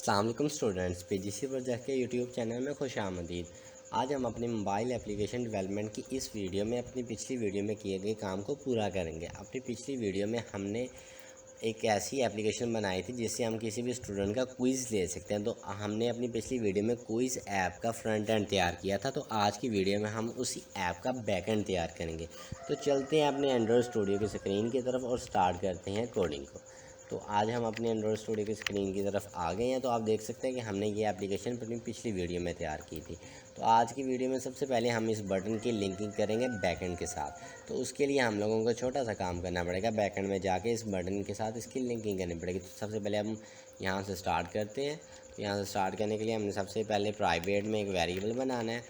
अस्सलाम वालेकुम students, PGC project के यूट्यूब चैनल में खुश आमदीद। आज हम अपनी मोबाइल एप्लीकेशन डेवलपमेंट की इस वीडियो में अपनी पिछली वीडियो में किए गए काम को पूरा करेंगे। अपनी पिछली वीडियो में हमने एक ऐसी एप्लीकेशन बनाई थी जिससे हम किसी भी स्टूडेंट का क्विज़ ले सकते हैं। तो हमने अपनी पिछली वीडियो में क्विज़ ऐप का फ्रंट एंड तैयार किया था, तो आज की वीडियो में हम उसी ऐप का बैक एंड तैयार करेंगे। तो चलते हैं अपने एंड्रॉयड स्टूडियो की स्क्रीन की तरफ और स्टार्ट करते हैं कोडिंग को। तो आज हम अपने एंड्रॉयड स्टूडियो की स्क्रीन की तरफ आ गए हैं। तो आप देख सकते हैं कि हमने ये एप्लीकेशन अपनी पिछली वीडियो में तैयार की थी। तो आज की वीडियो में सबसे पहले हम इस बटन की लिंकिंग करेंगे बैकएंड के साथ। तो उसके लिए हम लोगों को छोटा सा काम करना पड़ेगा, बैकएंड में जाके इस बटन के साथ इसकी लिंकिंग करनी पड़ेगी। तो सबसे पहले हम यहाँ से स्टार्ट करते हैं। तो यहाँ से स्टार्ट करने के लिए हमने सबसे पहले प्राइवेट में एक वेरिएबल बनाना है।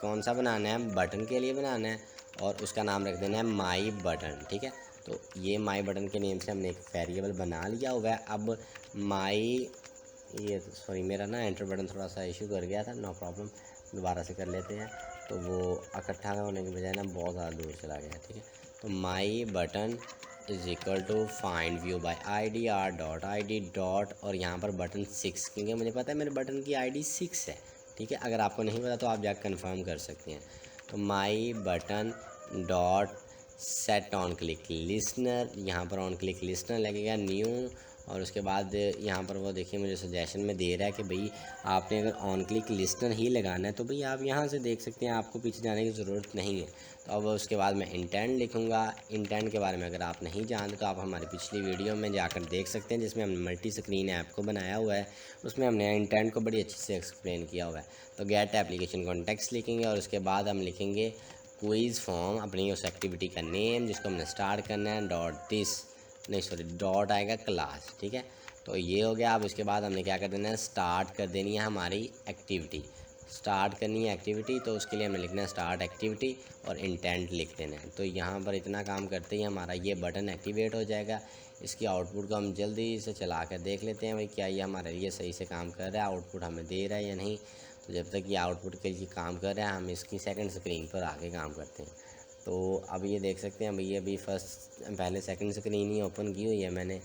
कौन सा बनाना है? बटन के लिए बनाना है और उसका नाम रख देना है माई बटन। ठीक है, तो ये माई बटन के नेम से हमने एक वेरिएबल बना लिया हुआ है। अब मेरा ना एंटर बटन थोड़ा सा इशू कर गया था, नो प्रॉब्लम, दोबारा से कर लेते हैं। तो वो इकट्ठा होने के बजाय ना बहुत ज़्यादा दूर चला गया। ठीक है, तो my button is equal to find view by ID r dot ID dot और यहाँ पर बटन 6, क्योंकि मुझे पता है मेरे बटन की ID 6 है। ठीक है, अगर आपको नहीं पता तो आप जाकर कंफर्म कर सकते हैं। तो my button dot set on click listener, यहाँ पर ऑन क्लिक लिसनर लगेगा, न्यू, और उसके बाद यहाँ पर वो देखिए मुझे सजेशन में दे रहा है कि भाई आपने अगर ऑन क्लिक लिसनर ही लगाना है तो भाई आप यहाँ से देख सकते हैं, आपको पीछे जाने की ज़रूरत नहीं है। तो अब उसके बाद मैं इंटेंट लिखूँगा। इंटेंट के बारे में अगर आप नहीं जानते तो आप हमारी पिछली वीडियो में जाकर देख सकते हैं, जिसमें हमने मल्टी स्क्रीन ऐप को बनाया हुआ है। उसमें हमने इंटेंट को बड़ी अच्छे से एक्सप्लेन किया हुआ है। तो गेट एप्लीकेशन कॉन्टेक्स्ट लिखेंगे और उसके बाद हम लिखेंगे क्विज़ फॉर्म, अपनी उस एक्टिविटी का नेम जिसको हमने स्टार्ट करना है, डॉट आएगा क्लास। ठीक है, तो ये हो गया। अब उसके बाद हमने क्या कर देना है, स्टार्ट कर देनी है हमारी एक्टिविटी, स्टार्ट करनी है एक्टिविटी। तो उसके लिए हमें लिखना है स्टार्ट एक्टिविटी और इंटेंट लिख देना है। तो यहाँ पर इतना काम करते ही हमारा ये बटन एक्टिवेट हो जाएगा। इसकी आउटपुट को हम जल्दी से चला कर देख लेते हैं भाई क्या ये हमारे लिए सही से काम कर रहा है, आउटपुट हमें दे रहा है या नहीं। तो जब तक ये आउटपुट के लिए काम कर रहा है हम इसकी सेकंड स्क्रीन पर आके काम करते हैं। तो अब ये देख सकते हैं भैया अभी पहले सेकंड स्क्रीन ही ओपन की हुई है मैंने,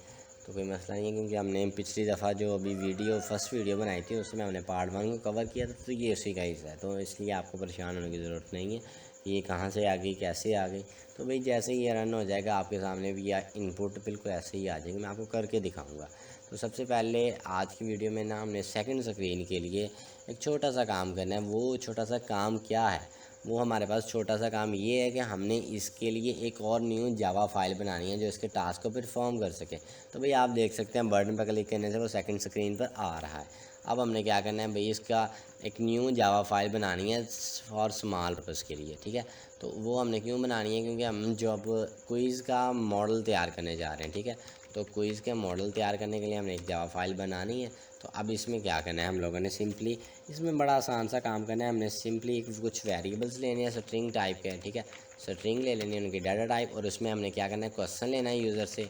तो कोई मसला नहीं है, क्योंकि हमने पिछली दफ़ा जो अभी फर्स्ट वीडियो बनाई थी उसमें हमने पार्ट 1 को कवर किया था, तो ये उसी का हिस्सा है। तो इसलिए आपको परेशान होने की ज़रूरत नहीं है कि ये कहाँ से आ गई, कैसे आ गई। तो भाई जैसे ही ये रन हो जाएगा आपके सामने भी या इनपुट बिल्कुल ऐसे ही आ जाएगी, मैं आपको करके दिखाऊँगा। तो सबसे पहले आज की वीडियो में ना हमने सेकंड स्क्रीन के लिए एक छोटा सा काम करना है। वो छोटा सा काम क्या है? वो हमारे पास छोटा सा काम ये है कि हमने इसके लिए एक और न्यू जावा फाइल बनानी है जो इसके टास्क को परफॉर्म कर सके। तो भाई आप देख सकते हैं बटन पर क्लिक करने से वो सेकंड स्क्रीन पर आ रहा है। अब हमने क्या करना है भाई, इसका एक न्यू जावा फाइल बनानी है फॉर स्मॉल पर्पज़ के लिए। ठीक है, तो वो हमने क्यों बनानी है? क्योंकि हम जो अब क्विज़ का मॉडल तैयार करने जा रहे हैं। ठीक है, तो क्विज़ के मॉडल तैयार करने के लिए हमने एक जावा फाइल बनानी है। तो अब इसमें क्या करना है, हम लोगों ने सिंपली इसमें बड़ा आसान सा काम करना है। हमने सिंपली कुछ वेरिएबल्स लेने हैं स्ट्रिंग टाइप के। ठीक है, स्ट्रिंग ले लेनी है उनकी डाटा टाइप, और उसमें हमने क्या करना है, क्वेश्चन लेना है यूज़र से।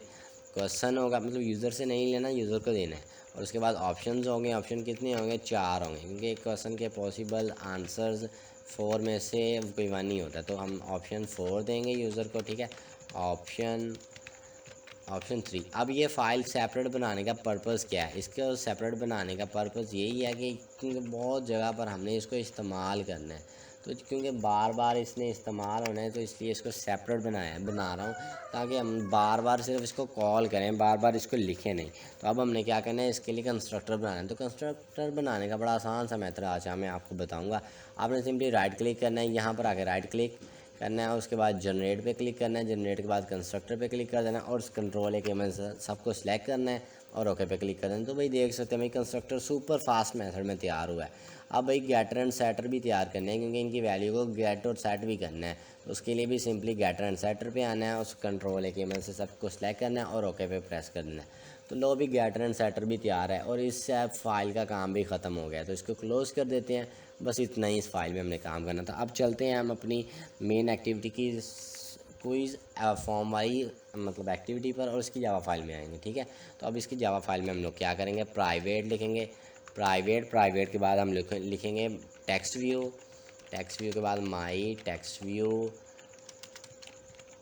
क्वेश्चन होगा मतलब यूज़र से नहीं लेना, यूज़र को देना है। और उसके बाद ऑप्शंस होंगे। ऑप्शन कितने होंगे? 4 होंगे, क्योंकि एक क्वेश्चन के पॉसिबल आंसर्स 4 में से कोई 1 ही होता है। तो हम ऑप्शन 4 देंगे यूज़र को। ठीक है, ऑप्शन 3। अब ये फ़ाइल सेपरेट बनाने का पर्पज़ क्या है? इसको सेपरेट बनाने का पर्पज़ यही है कि क्योंकि बहुत जगह पर हमने इसको इस्तेमाल करना है, तो क्योंकि बार बार इसने इस्तेमाल होना है तो इसलिए इसको सेपरेट बना रहा हूँ, ताकि हम बार बार सिर्फ इसको कॉल करें, बार बार इसको लिखें नहीं। तो अब हमने क्या करना है, इसके लिए कंस्ट्रक्टर बनाना है। तो कंस्ट्रक्टर बनाने का बड़ा आसान सा मेथड आज मैं आपको बताऊँगा। आपने सिंपली राइट क्लिक करना है, यहाँ पर आके राइट क्लिक करना है, उसके बाद जनरेट पे क्लिक करना है, जनरेट के बाद कंस्ट्रक्टर पे क्लिक कर देना है और कंट्रोल एक में सबको सिलेक्ट करना है और ओके पे क्लिक कर देना है। तो भाई देख सकते हैं भाई कंस्ट्रक्टर सुपर फास्ट मेथड में तैयार हुआ है। अब भाई गेटर एंड सेटर भी तैयार करने हैं, क्योंकि इनकी वैल्यू को गेट और सेट भी करना है। तो उसके लिए भी सिंपली गेटर एंड सेटर पे आना है, उस कंट्रोल एक में से सबको सिलेक्ट करना है और ओके पे प्रेस कर देना है। तो लो भी गेटर एंड सेटर भी तैयार है और इस फाइल का काम भी ख़त्म हो गया। तो इसको क्लोज़ कर देते हैं। बस इतना ही इस फाइल में हमने काम करना था। अब चलते हैं हम अपनी मेन एक्टिविटी की क्विज़ फॉर्म वाली मतलब एक्टिविटी पर और इसकी जावा फाइल में आएंगे। ठीक है, तो अब इसकी जावा फाइल में हम लोग क्या करेंगे, प्राइवेट लिखेंगे। प्राइवेट के बाद हम लिखेंगे टेक्स्ट व्यू के बाद माई टेक्स्ट व्यू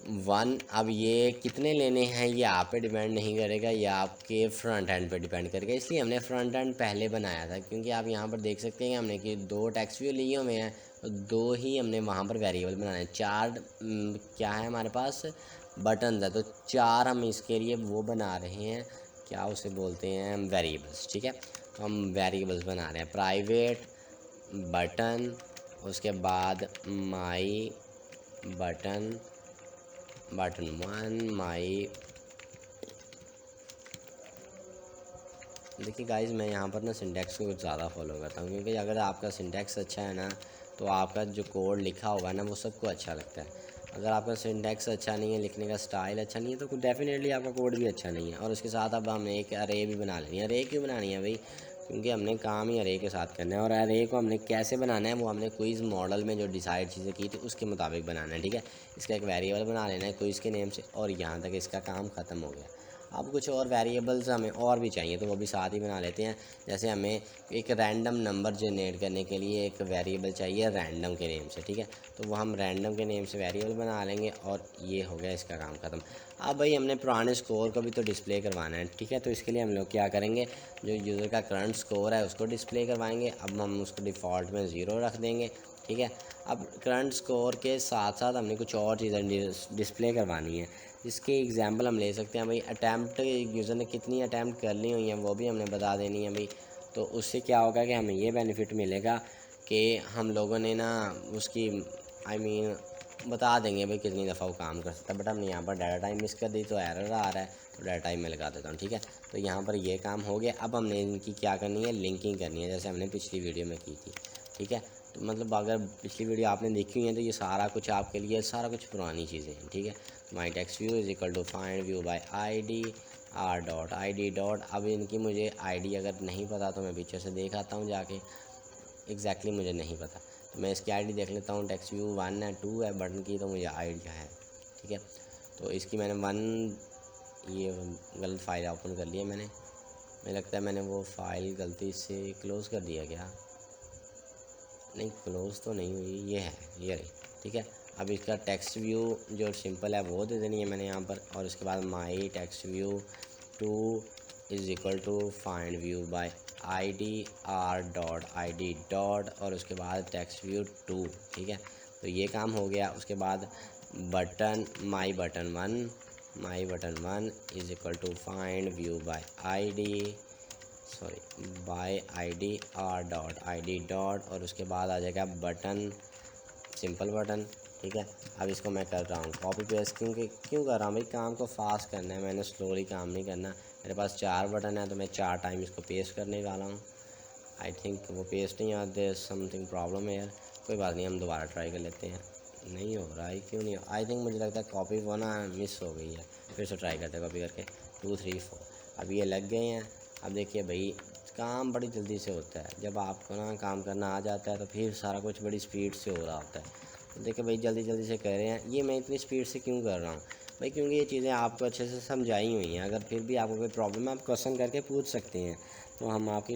1। अब ये कितने लेने हैं ये आप पे डिपेंड नहीं करेगा, ये आपके फ्रंट एंड पे डिपेंड करेगा, इसलिए हमने फ्रंट एंड पहले बनाया था। क्योंकि आप यहाँ पर देख सकते हैं हमने कि 2 टेक्स्ट व्यू लिए हुए हैं, तो 2 ही हमने वहाँ पर वेरिएबल बनाए हैं। 4 क्या है हमारे पास, बटन है, तो 4 हम इसके लिए वो बना रहे हैं, क्या उसे बोलते हैं, वेरिएबल्स। ठीक है, तो हम वेरिएबल्स बना रहे हैं, प्राइवेट बटन, उसके बाद माई बटन 1 माई। देखिए गाइस, मैं यहाँ पर ना सिंटैक्स को कुछ ज़्यादा फॉलो करता हूँ, क्योंकि अगर आपका सिंटैक्स अच्छा है ना, तो आपका जो कोड लिखा होगा ना वो सबको अच्छा लगता है। अगर आपका सिंटैक्स अच्छा नहीं है, लिखने का स्टाइल अच्छा नहीं है, तो डेफिनेटली आपका कोड भी अच्छा नहीं है। और उसके साथ अब हमें एक अरे भी बना लेनी है। अरे क्यों बनानी है भाई, क्योंकि हमने काम ही अरे के साथ करना है, और अरे को हमने कैसे बनाना है वो हमने क्विज़ मॉडल में जो डिसाइड चीज़ें की थी उसके मुताबिक बनाना है। ठीक है, इसका एक वेरिएबल बना लेना है क्विज़ के नेम से, और यहाँ तक इसका काम ख़त्म हो गया। अब कुछ और वेरिएबल्स हमें और भी चाहिए, तो वो भी साथ ही बना लेते हैं। जैसे हमें एक रैंडम नंबर जनरेट करने के लिए एक वेरिएबल चाहिए रैंडम के नेम से। ठीक है, तो वो हम रैंडम के नेम से वेरिएबल बना लेंगे, और ये हो गया इसका काम ख़त्म। अब भाई हमने पुराने स्कोर को भी तो डिस्प्ले करवाना है। ठीक है, तो इसके लिए हम लोग क्या करेंगे, जो यूज़र का करंट स्कोर है उसको डिस्प्ले करवाएंगे। अब हम उसको डिफ़ॉल्ट में 0 रख देंगे। ठीक है, अब करंट स्कोर के साथ साथ हमने कुछ और चीज़ें डिस्प्ले करवानी है, जिसके एग्जांपल हम ले सकते हैं भाई। अटैम्प्ट, यूज़र ने कितनी अटैम्प्ट कर ली हुई हैं वो भी हमने बता देनी है भाई। तो उससे क्या होगा कि हमें ये बेनिफिट मिलेगा कि हम लोगों ने ना उसकी बता देंगे भाई कितनी दफ़ा वो काम कर सकता है। बट हमने यहाँ पर डाटा टाइम मिस कर दी तो एरर आ रहा है, तो डाटा टाइम में लगा देता हूँ। ठीक है, तो यहाँ पर ये काम हो गया। अब हमने इनकी क्या करनी है, लिंकिंग करनी है, जैसे हमने पिछली वीडियो में की थी। ठीक है, तो मतलब अगर पिछली वीडियो आपने देखी हुई है तो ये सारा कुछ आपके लिए, सारा कुछ पुरानी चीज़ें हैं। ठीक है, my text view is equal to find view by ID r dot ID dot. अब इनकी मुझे ID अगर नहीं पता तो मैं पीछे से देख आता हूँ जाके, एग्जैक्टली मुझे नहीं पता, तो मैं इसकी ID देख लेता हूँ। टेक्स्ट व्यू 1 है, 2 है, बटन की तो मुझे आइडिया है। ठीक है, तो इसकी मैंने 1, ये गलत फाइल ओपन कर लिया मैंने, मुझे लगता है मैंने वो फाइल गलती से क्लोज़ कर दिया क्या, नहीं क्लोज़ तो नहीं हुई, ये है, ये रही। ठीक है, अब इसका टेक्स्ट व्यू जो सिंपल है वो दे देनी है मैंने यहाँ पर, और उसके बाद my text view 2 is equal to find view by ID r dot ID dot, और उसके बाद टेक्स्ट व्यू 2। ठीक है, तो ये काम हो गया। उसके बाद button my button 1 is equal to find view by ID r dot ID dot, और उसके बाद आ जाएगा बटन, सिंपल बटन। ठीक है, अब इसको मैं कर रहा हूँ कॉपी पेस्ट, क्यों कर रहा हूँ भाई, काम को फास्ट करना है, मैंने स्लोली काम नहीं करना। मेरे पास 4 बटन है तो मैं 4 टाइम इसको पेस्ट करने वाला हूँ। आई थिंक वो पेस्ट नहीं आते, समथिंग प्रॉब्लम है यार, कोई बात नहीं, हम दोबारा ट्राई कर लेते हैं। नहीं हो रहा है, क्यों नहीं हो, आई थिंक मुझे लगता है कॉपी वो ना मिस हो गई है, फिर से ट्राई करते हैं कॉपी करके 2 3 4। अब ये लग गए हैं। अब देखिए भाई, काम बड़ी जल्दी से होता है, जब आपको ना काम करना आ जाता है तो फिर सारा कुछ बड़ी स्पीड से हो रहा होता है। तो देखिए भाई, जल्दी जल्दी से कर रहे हैं। ये मैं इतनी स्पीड से क्यों कर रहा हूँ भाई, क्योंकि ये चीज़ें आपको अच्छे से समझाई हुई हैं। अगर फिर भी आपको कोई प्रॉब्लम है आप क्वेश्चन करके पूछ सकते हैं, तो हम आपकी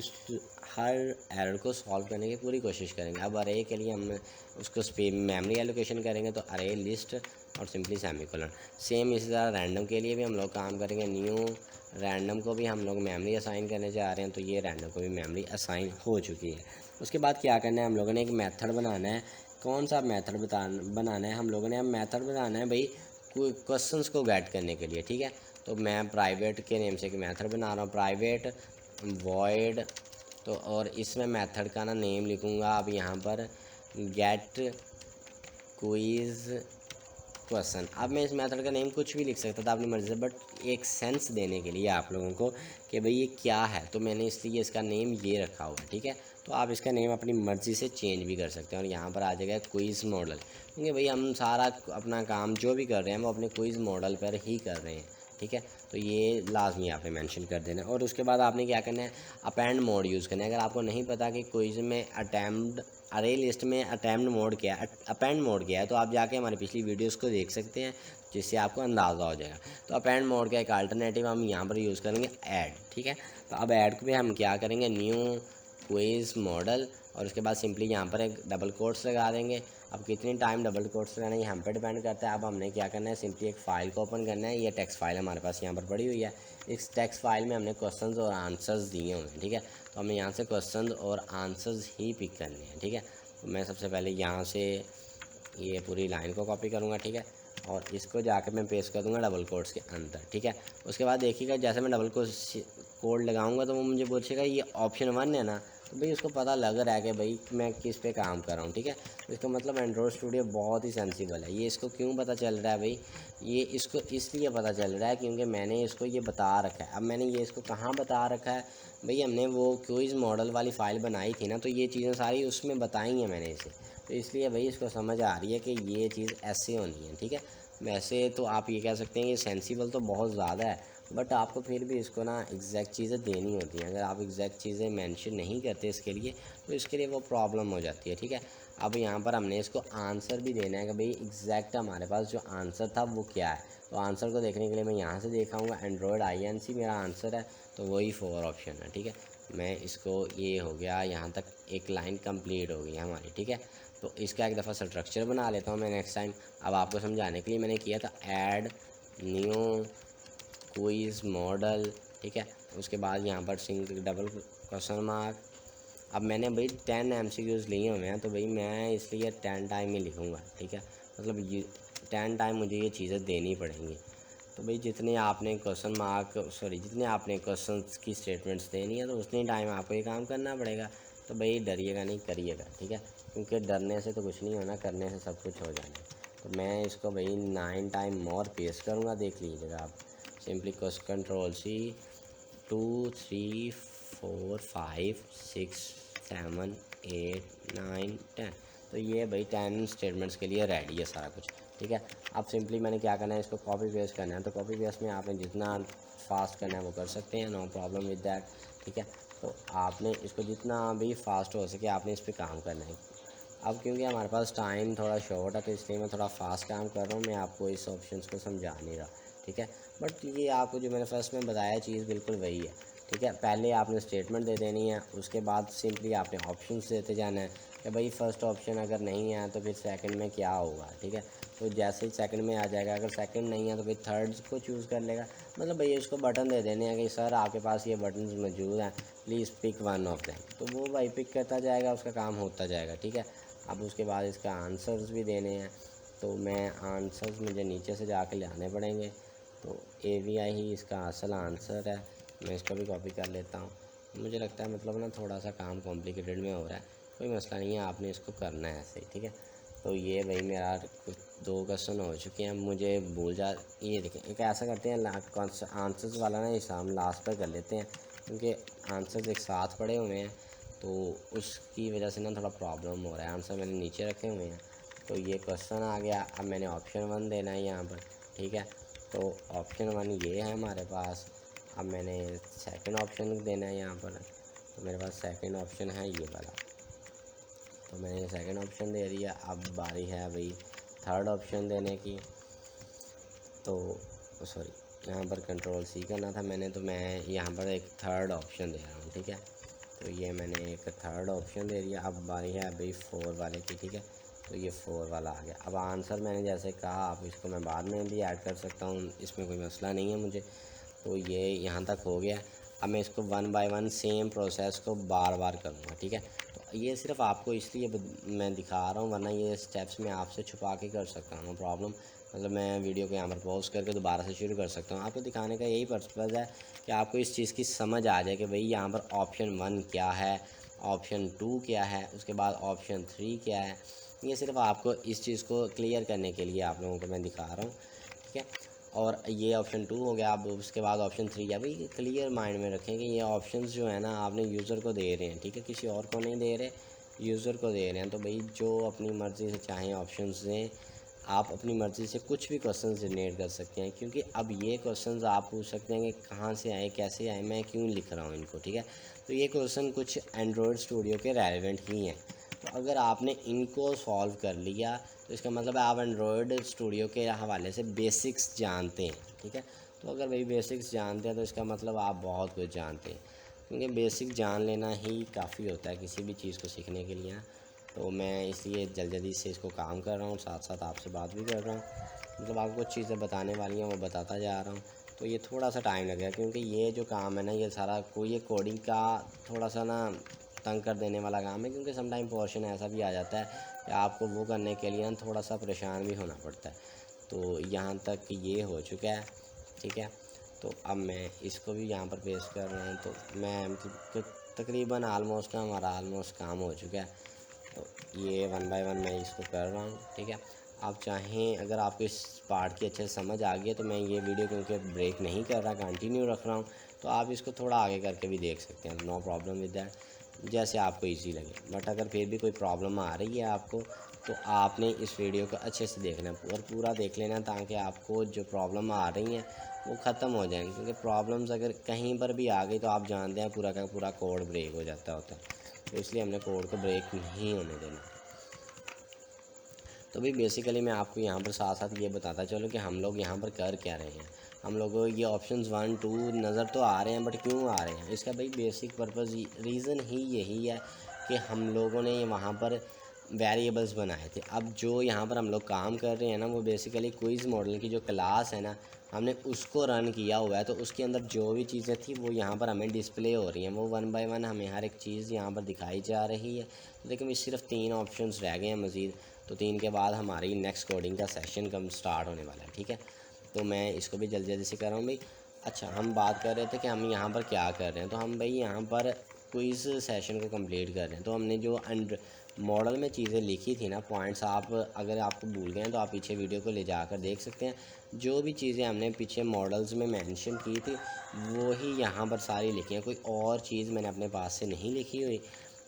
हर एरर को सॉल्व करने की पूरी कोशिश करेंगे। अब अरे के लिए हम उसको मेमोरी एलोकेशन करेंगे, तो अरे लिस्ट और सिंपली सेमीकोलन। सेम इसी तरह रैंडम के लिए भी हम लोग काम करेंगे। न्यू रैंडम को भी हम लोग मेमोरी असाइन करने जा रहे हैं, तो ये रैंडम को भी मेमोरी असाइन हो चुकी है। उसके बाद क्या करना है, हम लोगों ने एक मेथड बनाना है। कौन सा मेथड बनाना है, हम लोगों ने अब मेथड बनाना है भाई कोई क्वेश्चंस को गेट करने के लिए। ठीक है, तो मैं प्राइवेट के नेम से एक मेथड बना रहा हूँ, प्राइवेट वॉइड, तो और इसमें मेथड का ना नेम लिखूँगा अब यहाँ पर गेट क्विज क्वेश्चन। अब मैं इस मेथड का नेम कुछ भी लिख सकता था अपनी मर्ज़ी से, बट एक सेंस देने के लिए आप लोगों को कि भाई ये क्या है, तो मैंने इसलिए इसका नेम ये रखा हुआ है। ठीक है, तो आप इसका नेम अपनी मर्ज़ी से चेंज भी कर सकते हैं, और यहाँ पर आ जाएगा क्विज़ मॉडल, क्योंकि भाई हम सारा अपना काम जो भी कर रहे हैं वो अपने क्विज़ मॉडल पर ही कर रहे हैं। ठीक है, तो ये लाजमी आपने मेंशन कर देना है। और उसके बाद आपने क्या करना है, अपेंड मोड यूज़ करना है। अगर आपको नहीं पता कि क्विज़ में अटैम्प्ट अरे लिस्ट में अटैम्प्ट मोड क्या है, अपेंड मोड क्या है, तो आप जाके हमारी पिछली वीडियोस को देख सकते हैं, जिससे आपको अंदाज़ा हो जाएगा। तो अपेंड मोड का एक अल्टरनेटिव हम यहाँ पर यूज़ करेंगे ऐड। ठीक है, तो अब ऐड पे हम क्या करेंगे, न्यू क्विज़ मॉडल, और उसके बाद सिंपली यहाँ पर एक डबल कोट्स लगा देंगे, अब कितनी टाइम डबल कोट्स रहना ये हम पे डिपेंड करता है। अब हमने क्या करना है, सिंपली एक फ़ाइल को ओपन करना है। ये टेक्स्ट फाइल हमारे पास यहाँ पर पड़ी हुई है। इस टेक्स्ट फाइल में हमने क्वेश्चंस और आंसर्स दिए हुए हैं, ठीक है। तो हमें यहाँ से क्वेश्चंस और आंसर्स ही पिक करने हैं, ठीक है। तो मैं सबसे पहले यहाँ से ये पूरी लाइन को कॉपी करूँगा, ठीक है, और इसको जाकर मैं पेस्ट कर दूँगा डबल कोट्स के अंदर, ठीक है। उसके बाद देखिएगा जैसे मैं डबल कोड लगाऊंगा तो वो मुझे पूछेगा ये ऑप्शन 1 है ना, तो भाई उसको पता लग रहा है कि भाई मैं किस पे काम कर रहा हूँ, ठीक है। तो इसका मतलब एंड्रॉयड स्टूडियो बहुत ही सेंसिबल है। ये इसको क्यों पता चल रहा है भाई, ये इसको इसलिए पता चल रहा है क्योंकि मैंने इसको ये बता रखा है। अब मैंने ये इसको कहाँ बता रखा है भाई, हमने वो क्विज़ मॉडल वाली फ़ाइल बनाई थी ना, तो ये चीज़ें सारी उसमें बताई हैं मैंने इसे, तो इसलिए भाई इसको समझ आ रही है कि ये चीज़ ऐसे होनी है, ठीक है। वैसे तो आप ये कह सकते हैं कि सेंसिबल तो बहुत ज़्यादा है, बट आपको फिर भी इसको ना एग्जैक्ट चीज़ें देनी होती हैं। अगर आप एग्जैक्ट चीज़ें मेंशन नहीं करते इसके लिए, तो इसके लिए वो प्रॉब्लम हो जाती है, ठीक है। अब यहाँ पर हमने इसको आंसर भी देना है कि भाई एग्जैक्ट हमारे पास जो आंसर था वो क्या है। तो आंसर को देखने के लिए मैं यहाँ से दिखाऊँगा एंड्रॉयड INC मेरा आंसर है, तो वही 4 ऑप्शन है, ठीक है। मैं इसको, ये हो गया यहाँ तक, एक लाइन कंप्लीट हो गई हमारी, ठीक है। तो इसका एक दफ़ा स्ट्रक्चर बना लेता हूँ मैं नेक्स्ट टाइम। अब आपको समझाने के लिए मैंने किया था ऐड न्यू क्विज़ मॉडल, ठीक है। उसके बाद यहाँ पर डबल क्वेश्चन मार्क। अब मैंने भाई 10 MCQs लिए हुए हैं, तो भाई मैं इसलिए 10 टाइम ही लिखूँगा, ठीक है। मतलब ये 10 टाइम मुझे ये चीज़ें देनी पड़ेंगी। तो भाई जितने आपने जितने आपने क्वेश्चंस की स्टेटमेंट्स देनी है, तो उतने टाइम आपको ये काम करना पड़ेगा। तो भाई डरिएगा नहीं, करिएगा, ठीक है, क्योंकि डरने से तो कुछ नहीं होना, करने से सब कुछ हो जाना। तो मैं इसको भाई 9 टाइम मोर पेस्ट करूँगा, देख लीजिएगा आप। Simply control C 2 3 4 5 6 7 8 9 10। तो ये भाई 10 स्टेटमेंट्स के लिए रेडी है सारा कुछ, ठीक है। अब सिंपली मैंने क्या करना है, इसको कॉपी पेस्ट करना है। तो कॉपी पेस्ट में आपने जितना फास्ट करना है वो कर सकते हैं, नो प्रॉब्लम विद दैट, ठीक है। तो आपने इसको जितना भी फास्ट हो सके आपने इस पर काम करना है। अब क्योंकि हमारे पास टाइम थोड़ा शॉर्ट है, तो इसलिए मैं थोड़ा फास्ट काम कर रहा हूँ, मैं आपको इस ऑप्शंस को समझा नहीं रहा, ठीक है। बट ये आपको जो मैंने फर्स्ट में बताया चीज़ बिल्कुल वही है, ठीक है। पहले आपने स्टेटमेंट दे देनी है, उसके बाद सिंपली आपने ऑप्शंस देते जाना है कि भाई फर्स्ट ऑप्शन अगर नहीं है तो फिर सेकंड में क्या होगा, ठीक है। तो जैसे ही सेकंड में आ जाएगा, अगर सेकंड नहीं है तो फिर थर्ड को चूज़ कर लेगा। मतलब भैया इसको बटन दे देने हैं कि सर आपके पास ये बटन मौजूद हैं, please pick one of them. तो वो भाई पिक करता जाएगा, उसका काम होता जाएगा, ठीक है। अब उसके बाद इसका आंसर्स भी देने हैं, तो मैं आंसर्स मुझे नीचे से जाके लाने पड़ेंगे। तो AVI ही इसका असल आंसर है। मैं इसको भी कॉपी कर लेता हूँ। मुझे लगता है मतलब ना थोड़ा सा काम कॉम्प्लिकेटेड में हो रहा है, कोई मसला नहीं है, आपने इसको करना है ऐसे ही, ठीक है। तो ये भाई मेरा कुछ 2 क्वेश्चन हो चुके हैं, मुझे ये देखें, एक ऐसा करते हैं आंसर्स वाला ना हिसाब हम लास्ट पर कर लेते हैं, क्योंकि आंसर्स एक साथ पड़े हुए हैं, तो उसकी वजह से ना थोड़ा प्रॉब्लम हो रहा है। आंसर मैंने नीचे रखे हुए हैं, तो ये क्वेश्चन आ गया। अब मैंने ऑप्शन 1 देना है यहाँ पर, ठीक है। तो ऑप्शन 1 ये है हमारे पास। अब मैंने सेकंड ऑप्शन देना है यहाँ पर, तो मेरे पास सेकंड ऑप्शन है ये वाला, तो मैंने सेकंड ऑप्शन दे दिया। अब बारी है भाई थर्ड ऑप्शन देने की। तो सॉरी, यहाँ पर कंट्रोल C करना था मैंने, तो मैं यहाँ पर एक थर्ड ऑप्शन दे रहा हूँ, ठीक है। तो ये मैंने एक थर्ड ऑप्शन दे दिया। अब बारी है भाई 4 वाले की, ठीक है। तो ये 4 वाला आ गया। अब आंसर मैंने जैसे कहा, आप इसको मैं बाद में भी ऐड कर सकता हूँ, इसमें कोई मसला नहीं है मुझे। तो ये यहाँ तक हो गया। अब मैं इसको 1 बाय 1 सेम प्रोसेस को बार बार करूँगा, ठीक है। तो ये सिर्फ आपको इसलिए मैं दिखा रहा हूँ, वरना ये स्टेप्स मैं आपसे छुपा के कर सकता हूँ, नो प्रॉब्लम। मतलब मैं वीडियो को यहाँ पर पॉज करके दोबारा से शुरू कर सकता हूँ। आपको दिखाने का यही पर्पज़ है कि आपको इस चीज़ की समझ आ जाए कि भाई यहाँ पर ऑप्शन 1 क्या है, ऑप्शन 2 क्या है, उसके बाद ऑप्शन 3 क्या है। ये सिर्फ आपको इस चीज़ को क्लियर करने के लिए आप लोगों को मैं दिखा रहा हूँ, ठीक है। और ये ऑप्शन 2 हो गया। अब उसके बाद ऑप्शन 3 है। भाई क्लियर माइंड में रखें कि ये ऑप्शंस जो है ना आपने यूज़र को दे रहे हैं, ठीक है, किसी और को नहीं दे रहे, यूज़र को दे रहे हैं। तो भाई जो अपनी मर्ज़ी से चाहें ऑप्शंस दें, आप अपनी मर्ज़ी से कुछ भी क्वेश्चन जनरेट कर सकते हैं, क्योंकि अब ये क्वेश्चंस आप पूछ सकते हैं कि कहाँ से आए, कैसे आए, मैं क्यों लिख रहा हूँ इनको, ठीक है। तो ये क्वेश्चन कुछ एंड्रॉयड स्टूडियो के रेलेवेंट ही हैं। तो अगर आपने इनको सॉल्व कर लिया, तो इसका मतलब है आप एंड्रॉयड स्टूडियो के हवाले से बेसिक्स जानते हैं, ठीक है। तो अगर भाई बेसिक्स जानते हैं तो इसका मतलब आप बहुत कुछ जानते हैं, क्योंकि बेसिक जान लेना ही काफ़ी होता है किसी भी चीज़ को सीखने के लिए ना। तो मैं इसलिए जल्दी से इसको काम कर रहा हूँ, साथ साथ आपसे बात भी कर रहा हूँ। मतलब आपको कुछ चीज़ें बताने वाली हैं वो बताता जा रहा हूँ, तो ये थोड़ा सा टाइम लगेगा क्योंकि ये जो काम है ना, ये सारा कोई कोडिंग का थोड़ा सा ना तंग कर देने वाला काम है, क्योंकि समटाइम पोर्शन ऐसा भी आ जाता है कि आपको वो करने के लिए ना थोड़ा सा परेशान भी होना पड़ता है। तो यहाँ तक ये हो चुका है, ठीक है। तो अब मैं इसको भी यहाँ पर पेश कर रहा हूँ। तो मैं मतलब तकरीबन आलमोस्ट ना हमारा आलमोस्ट काम हो चुका है। तो ये 1 बाय 1 मैं इसको कर रहा हूँ, ठीक है। आप चाहें, अगर आपको इस पार्ट की अच्छे से समझ आ गई है तो मैं ये वीडियो क्योंकि ब्रेक नहीं कर रहा, कंटिन्यू रख रहा हूँ, तो आप इसको थोड़ा आगे करके भी देख सकते हैं, नो प्रॉब्लम विद दैट, जैसे आपको इजी लगे। बट अगर फिर भी कोई प्रॉब्लम आ रही है आपको, तो आपने इस वीडियो को अच्छे से देखना है और पूरा देख लेना, ताकि आपको जो प्रॉब्लम आ रही हैं वो ख़त्म हो जाएंगी। क्योंकि प्रॉब्लम्स अगर कहीं पर भी आ गई तो आप जानते हैं पूरा का पूरा कोड ब्रेक हो जाता होता है। तो इसलिए हमने कोड को ब्रेक नहीं होने देना। तो भाई बेसिकली मैं आपको यहाँ पर साथ साथ ये बताता चलूँ कि हम लोग यहाँ पर कर क्या रहे हैं। हम लोगों को ये ऑप्शंस 1 2 नज़र तो आ रहे हैं, बट क्यों आ रहे हैं इसका भाई बेसिक पर्पज़ रीज़न ही यही है कि हम लोगों ने वहाँ पर वेरिएबल्स बनाए थे। अब जो यहाँ पर हम लोग काम कर रहे हैं ना, वो बेसिकली क्विज़ मॉडल की जो क्लास है ना, हमने उसको रन किया हुआ है। तो उसके अंदर जो भी चीज़ें थी वो यहाँ पर हमें डिस्प्ले हो रही हैं, वो 1 बाय 1 हमें हर एक चीज़ यहाँ पर दिखाई जा रही है। लेकिन सिर्फ 3 ऑप्शंस रह गए हैं मज़ीद, तो 3 के बाद हमारी नेक्स्ट कोडिंग का सेशन कम स्टार्ट होने वाला है, ठीक है। तो मैं इसको भी जल्दी से कर रहा हूँ भाई। अच्छा, हम बात कर रहे थे कि हम यहाँ पर क्या कर रहे हैं। तो हम भाई यहाँ पर क्विज़ सेशन को कंप्लीट कर रहे हैं। तो हमने जो मॉडल में चीज़ें लिखी थी ना, पॉइंट्स, आप अगर आपको भूल गए हैं तो आप पीछे वीडियो को ले जाकर देख सकते हैं। जो भी चीज़ें हमने पीछे मॉडल्स में मेंशन की थी वो ही यहाँ पर सारी लिखी हैं, कोई और चीज़ मैंने अपने पास से नहीं लिखी हुई।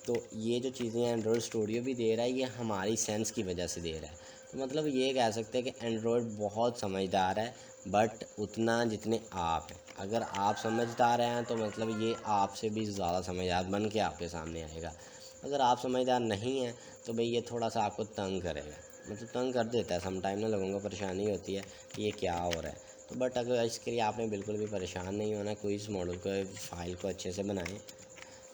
तो ये जो चीज़ें एंड्रॉयड स्टूडियो भी दे रहा है, ये हमारी सेंस की वजह से दे रहा है। तो मतलब ये कह सकते हैं कि एंड्रॉयड बहुत समझदार है, बट उतना जितने आप हैं। अगर आप समझदार हैं तो मतलब ये आपसे भी ज़्यादा समझदार बन के आपके सामने आएगा। अगर आप समझदार नहीं हैं तो भाई ये थोड़ा सा आपको तंग करेगा, मतलब तंग कर देता है। समटाइम ना लोगों को परेशानी होती है कि ये क्या हो रहा है। तो बट अगर इसके लिए आपने बिल्कुल भी परेशान नहीं होना, कोई इस मॉडल को फाइल को अच्छे से बनाएं।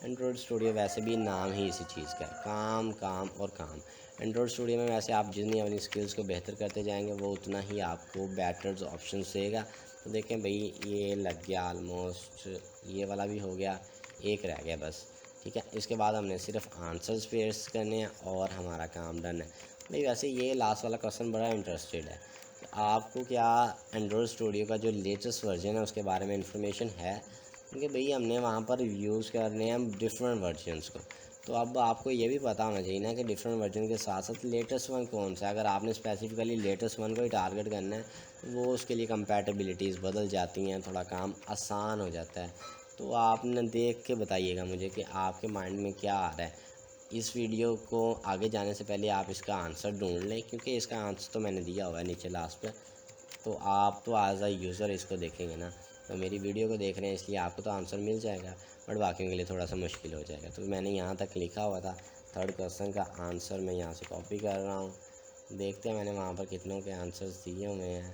एंड्रॉयड स्टूडियो वैसे भी नाम ही इसी चीज़ का है, काम काम और काम। एंड्रॉयड स्टूडियो में वैसे आप जितनी अपनी स्किल्स को बेहतर करते जाएंगे वो उतना ही आपको बेटर ऑप्शन देगा। तो देखें भाई, ये लग गया ऑलमोस्ट, ये वाला भी हो गया, एक रह गया बस, ठीक है। इसके बाद हमने सिर्फ आंसर्स पेश करने हैं और हमारा काम डन है भाई। वैसे ये लास्ट वाला क्वेश्चन बड़ा इंटरेस्टेड है, आपको क्या एंड्रॉयड स्टूडियो का जो लेटेस्ट वर्जन है उसके बारे में इंफॉर्मेशन है? क्योंकि भाई हमने वहाँ पर यूज़ करने हैं डिफरेंट वर्जन्स को। तो अब आपको ये भी पता होना चाहिए ना कि डिफरेंट वर्जन के साथ साथ लेटेस्ट वन कौन सा है। अगर आपने स्पेसिफिकली लेटेस्ट वन को ही टारगेट करना है तो वो उसके लिए कंपैटिबिलिटीज़ बदल जाती हैं, थोड़ा काम आसान हो जाता है। तो आपने देख के बताइएगा मुझे कि आपके माइंड में क्या आ रहा है। इस वीडियो को आगे जाने से पहले आप इसका आंसर ढूंढ लें, क्योंकि इसका आंसर तो मैंने दिया हुआ है नीचे लास्ट पे। तो आप तो एज अ यूज़र इसको देखेंगे ना, तो मेरी वीडियो को देख रहे हैं इसलिए आपको तो आंसर मिल जाएगा, बट बाकियों के लिए थोड़ा सा मुश्किल हो जाएगा। तो मैंने यहाँ तक लिखा हुआ था, थर्ड क्वेश्चन का आंसर मैं यहाँ से कॉपी कर रहा हूँ। देखते हैं मैंने वहाँ पर कितनों के आंसर्स दिए हुए हैं।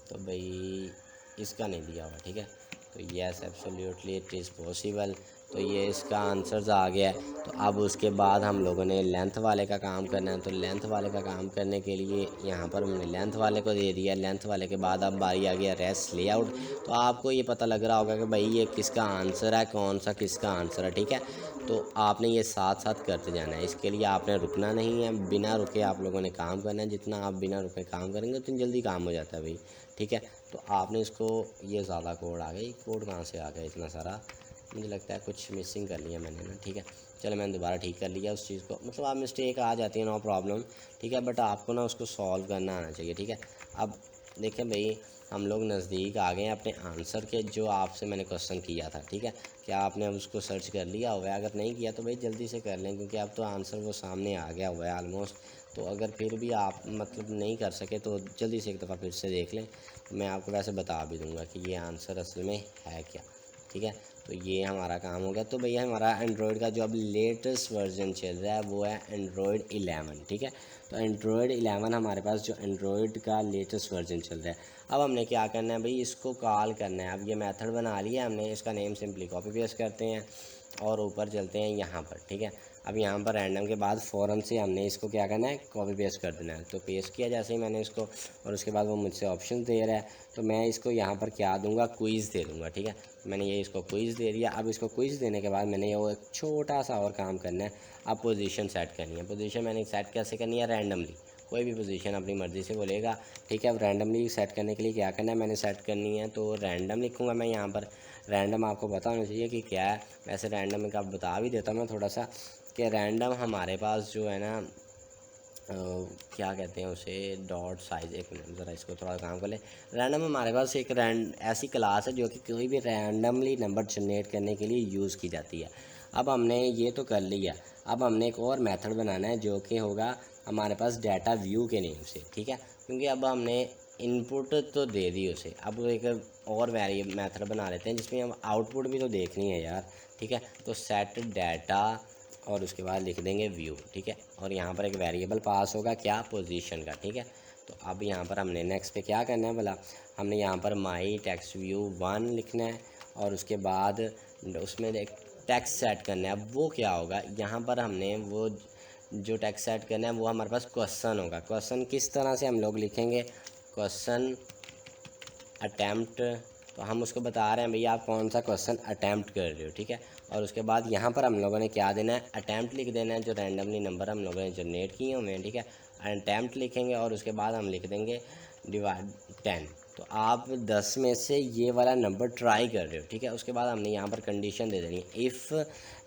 तो भाई इसका नहीं दिया हुआ, ठीक है। तो yes absolutely it is possible. तो ये इसका आंसर्स आ गया है। तो अब उसके बाद हम लोगों ने लेंथ वाले का काम करना है। तो लेंथ वाले का काम करने के लिए यहाँ पर हमने लेंथ वाले को दे दिया। लेंथ वाले के बाद अब बारी आ गया रेस्ट लेआउट। तो आपको ये पता लग रहा होगा कि भाई ये किसका आंसर है, कौन सा किसका आंसर है, ठीक है। तो आपने ये साथ साथ करते जाना है, इसके लिए आपने रुकना नहीं है। बिना रुके आप लोगों ने काम करना है। जितना आप बिना रुके काम करेंगे उतनी जल्दी काम हो जाता है भाई, ठीक है। तो आपने इसको, ये ज़्यादा कोड आ गई, कोड कहाँ से आ गया इतना सारा, मुझे लगता है कुछ मिसिंग कर लिया मैंने ना, ठीक है। चलो मैंने दोबारा ठीक कर लिया उस चीज़ को। मतलब आप मिस्टेक आ जाती है, नो प्रॉब्लम, ठीक है, बट आपको ना उसको सॉल्व करना आना चाहिए, ठीक है। अब देखें भाई, हम लोग नज़दीक आ गए हैं अपने आंसर के, जो आपसे मैंने क्वेश्चन किया था, ठीक है। क्या आपने अब उसको सर्च कर लिया हुआ है? अगर नहीं किया तो भाई जल्दी से कर लें, क्योंकि अब तो आंसर वो सामने आ गया हुआ है ऑलमोस्ट। तो अगर फिर भी आप मतलब नहीं कर सके तो जल्दी से एक दफ़ा फिर से देख लें। मैं आपको वैसे बता भी दूंगा कि ये आंसर असल में है क्या, ठीक है। तो ये हमारा काम हो गया। तो भैया हमारा एंड्रॉयड का जो अब लेटेस्ट वर्जन चल रहा है वो है एंड्रॉयड 11, ठीक है। तो एंड्रॉयड 11 हमारे पास जो एंड्रॉयड का लेटेस्ट वर्जन चल रहा है। अब हमने क्या करना है भाई, इसको कॉल करना है। अब ये मेथड बना लिया हमने, इसका नेम सिंपली कॉपी पेस्ट करते हैं और ऊपर चलते हैं यहाँ पर, ठीक है। अब यहाँ पर रैंडम के बाद फ़ौरन से हमने इसको क्या करना है, कॉपी पेस्ट कर देना है। तो पेस्ट किया जैसे ही मैंने इसको, और उसके बाद वो मुझसे ऑप्शन दे रहा है, तो मैं इसको यहाँ पर क्या दूंगा, क्विज़ दे दूंगा। ठीक है, मैंने ये इसको क्विज़ दे दिया। अब इसको क्विज़ देने के बाद मैंने ये वो एक छोटा सा और काम करना है। अब पोजीशन सेट करनी है। पोजीशन मैंने सेट कैसे करनी है, रैंडमली कोई भी पोजीशन अपनी मर्ज़ी से बोलेगा। ठीक है, अब रैंडमली सेट करने के लिए क्या करना है, मैंने सेट करनी है तो रैंडम लिखूँगा मैं यहाँ पर। रैंडम आपको पता होना चाहिए कि क्या है। वैसे रैंडम का बता भी देता हूँ मैं थोड़ा सा, कि रैंडम हमारे पास जो है ना क्या कहते हैं उसे, डॉट साइज। एक मिनट ज़रा इसको थोड़ा काम कर ले। रैंडम हमारे पास एक ऐसी क्लास है जो कि कोई भी रैंडमली नंबर जनरेट करने के लिए यूज़ की जाती है। अब हमने ये तो कर लिया। अब हमने एक और मेथड बनाना है जो कि होगा हमारे पास डाटा व्यू के नेम से। ठीक है, क्योंकि अब हमने इनपुट तो दे दी उसे, अब एक और मेथड बना लेते हैं जिसमें हम आउटपुट भी तो देखनी है यार। ठीक है, तो सेट डाटा और उसके बाद लिख देंगे व्यू। ठीक है, और यहाँ पर एक वेरिएबल पास होगा क्या, पोजीशन का। ठीक है, तो अब यहाँ पर हमने नेक्स्ट पे क्या करना है भला, हमने यहाँ पर माई टेक्स्ट व्यू 1 लिखना है और उसके बाद उसमें एक टेक्स्ट सेट करना है। अब वो क्या होगा, यहाँ पर हमने वो जो टेक्स्ट सेट करना है वो हमारे पास क्वेश्चन होगा। क्वेश्चन किस तरह से हम लोग लिखेंगे, क्वेश्चन अटैम्प्ट, तो हम उसको बता रहे हैं भैया आप कौन सा क्वेश्चन अटैम्प्ट कर रहे हो। ठीक है, और उसके बाद यहाँ पर हम लोगों ने क्या देना है, अटैम्प्ट लिख देना है, जो रैंडमली नंबर हम लोगों ने जनरेट किए हुए हैं। ठीक है, अटैम्प्ट लिखेंगे और उसके बाद हम लिख देंगे डिवाइड 10। तो आप 10 में से ये वाला नंबर ट्राई कर रहे हो। ठीक है, उसके बाद हमने यहाँ पर कंडीशन दे देनी है।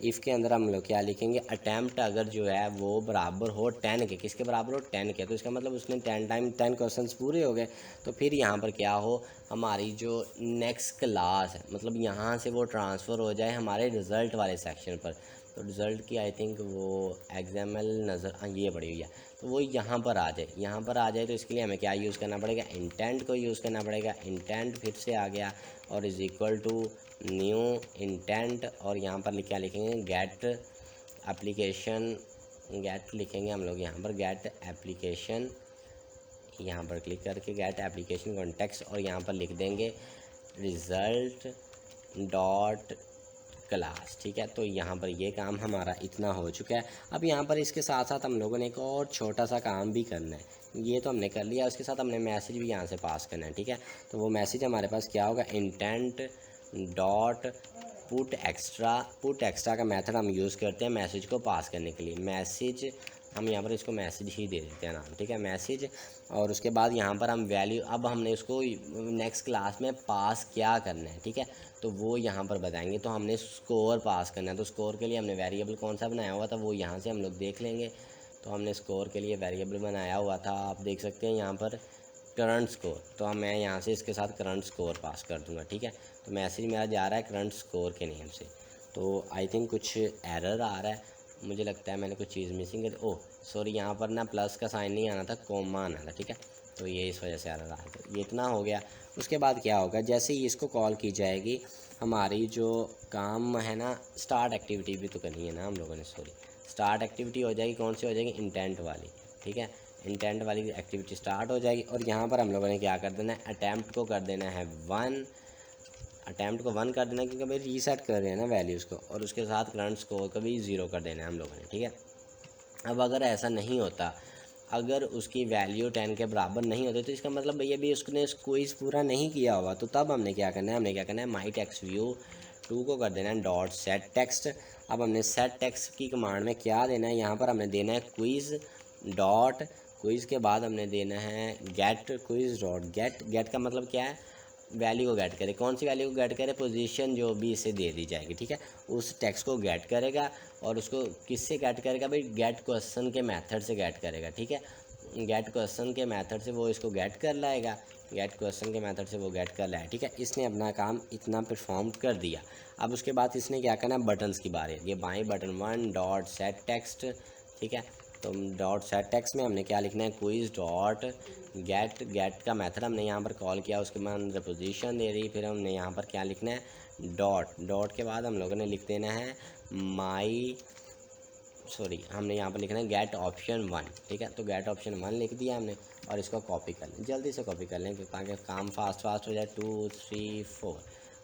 इफ़ के अंदर हम लोग क्या लिखेंगे, अटैम्प्ट अगर जो है वो बराबर हो 10 के, किसके बराबर हो, 10 के, तो इसका मतलब उसने 10 टाइम 10 क्वेश्चंस पूरे हो गए। तो फिर यहाँ पर क्या हो, हमारी जो नेक्स्ट क्लास है, मतलब यहाँ से वो ट्रांसफ़र हो जाए हमारे रिज़ल्ट वाले सेक्शन पर। तो रिज़ल्ट की आई थिंक वो एग्जाम्पल नज़र, हाँ ये पड़ी हुई है, तो वो यहाँ पर आ जाए। यहाँ पर आ जाए तो इसके लिए हमें क्या यूज़ करना पड़ेगा, इंटेंट को यूज़ करना पड़ेगा। इंटेंट फिर से आ गया और is equal to new intent, और यहाँ पर क्या लिखेंगे, गेट एप्लीकेशन, गेट लिखेंगे हम लोग यहाँ पर, गेट एप्लीकेशन, यहाँ पर क्लिक करके गेट एप्लीकेशन कॉन्टेक्स्ट, और यहाँ पर लिख देंगे रिज़ल्ट डॉट क्लास। ठीक है, तो यहाँ पर ये काम हमारा इतना हो चुका है। अब यहाँ पर इसके साथ साथ हम लोगों ने एक और छोटा सा काम भी करना है। ये तो हमने कर लिया, उसके साथ हमने मैसेज भी यहाँ से पास करना है। ठीक है, तो वो मैसेज हमारे पास क्या होगा, इंटेंट डॉट पुट एक्स्ट्रा का मेथड हम यूज़ करते हैं मैसेज को पास करने के लिए। मैसेज हम यहाँ पर इसको मैसेज ही दे देते हैं नाम। ठीक है, मैसेज, और उसके बाद यहाँ पर हम वैल्यू, अब हमने उसको नेक्स्ट क्लास में पास क्या करना है। ठीक है, तो वो यहाँ पर बताएंगे। तो हमने स्कोर पास करना है, तो स्कोर के लिए हमने वेरिएबल कौन सा बनाया हुआ था वो यहाँ से हम लोग देख लेंगे। तो हमने स्कोर के लिए वेरिएबल बनाया हुआ था, आप देख सकते हैं यहाँ पर करंट स्कोर। तो हम मैं यहाँ से इसके साथ करंट स्कोर पास कर दूँगा। ठीक है, तो मैसेज मेरा जा रहा है करंट स्कोर के नेम से। तो आई थिंक कुछ एरर आ रहा है, मुझे लगता है मैंने कुछ चीज़ मिसिंग कर, ओह सॉरी, यहाँ पर ना प्लस का साइन नहीं आना था, कोमा आना था। ठीक है, तो ये इस वजह से एरर आ रहा है। ये इतना हो गया। उसके बाद क्या होगा, जैसे ही इसको कॉल की जाएगी, हमारी जो काम है ना, स्टार्ट एक्टिविटी भी तो करनी है ना हम लोगों ने, सॉरी, स्टार्ट एक्टिविटी हो जाएगी, कौन सी हो जाएगी, इंटेंट वाली। ठीक है, इंटेंट वाली एक्टिविटी स्टार्ट हो जाएगी, और यहाँ पर हम लोगों ने क्या कर देना है, अटैम्प्ट को कर देना है 1, अटैम्प्ट को 1 कर देना है, क्योंकि भाई रीसेट कर रहे हैं ना वैल्यूज़ को, और उसके साथ करंट स्कोर को भी 0 कर देना है हम लोगों ने। ठीक है, अब अगर ऐसा नहीं होता, अगर उसकी वैल्यू 10 के बराबर नहीं होती, तो इसका मतलब भैया भी उसने क्विज़ पूरा नहीं किया होगा। तो तब हमने क्या करना है, माई टेक्स्ट व्यू 2 को कर देना है डॉट सेट टेक्स्ट। अब हमने सेट टेक्स्ट की कमांड में क्या देना है, यहाँ पर हमने देना है क्विज़ डॉट, क्विज़ के बाद हमने देना है get quiz dot get. Get का मतलब क्या है, वैल्यू को गेट करे। कौन सी वैल्यू को गेट करे, पोजीशन जो भी इसे दे दी जाएगी। ठीक है, उस टेक्स्ट को गेट करेगा, और उसको किससे गेट करेगा भाई, गेट क्वेश्चन के मेथड से गेट करेगा। ठीक है, गेट क्वेश्चन के मेथड से वो इसको गेट कर लाएगा, गेट क्वेश्चन के मेथड से वो गेट कर लाएगा। ठीक है, इसने अपना काम इतना परफॉर्म कर दिया। अब उसके बाद इसने क्या करना है, बटन्स की बारी है। ये by button 1 dot set text. ठीक है, तो डॉट सेट टेक्स्ट में हमने क्या लिखना है, क्विज डॉट गेट। गेट का मेथड हमने यहाँ पर कॉल किया, उसके बाद अंदर पोजीशन दे रही, फिर हमने यहाँ पर क्या लिखना है, डॉट के बाद हम लोगों ने लिख देना है हमने यहाँ पर लिखना है गेट ऑप्शन 1। ठीक है, तो गेट ऑप्शन 1 लिख दिया हमने, और इसको कॉपी कर लें, जल्दी से कॉपी कर लें ताकि काम फास्ट हो जाए। 2 3 4,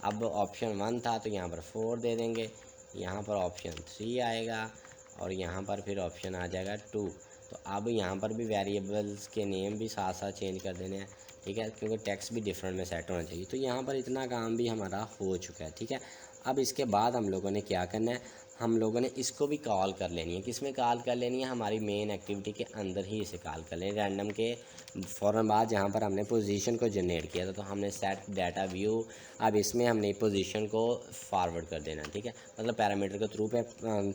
अब ऑप्शन 1 था तो यहाँ पर 4 दे देंगे, यहाँ पर ऑप्शन 3 आएगा, और यहाँ पर फिर ऑप्शन आ जाएगा 2। तो अब यहाँ पर भी वेरिएबल्स के नेम भी साथ साथ चेंज कर देने हैं, ठीक है, क्योंकि टेक्स्ट भी डिफरेंट में सेट होना चाहिए। तो यहाँ पर इतना काम भी हमारा हो चुका है, ठीक है। अब इसके बाद हम लोगों ने क्या करना है, हम लोगों ने इसको भी कॉल कर लेनी है। किस में कॉल कर लेनी है, हमारी मेन एक्टिविटी के अंदर ही इसे कॉल कर लें। रैंडम के फ़ौरन बाद जहाँ पर हमने पोजीशन को जनरेट किया था, तो हमने सेट डाटा व्यू, अब इसमें हमने पोजीशन को फॉरवर्ड कर देना, ठीक है, मतलब पैरामीटर के थ्रू पे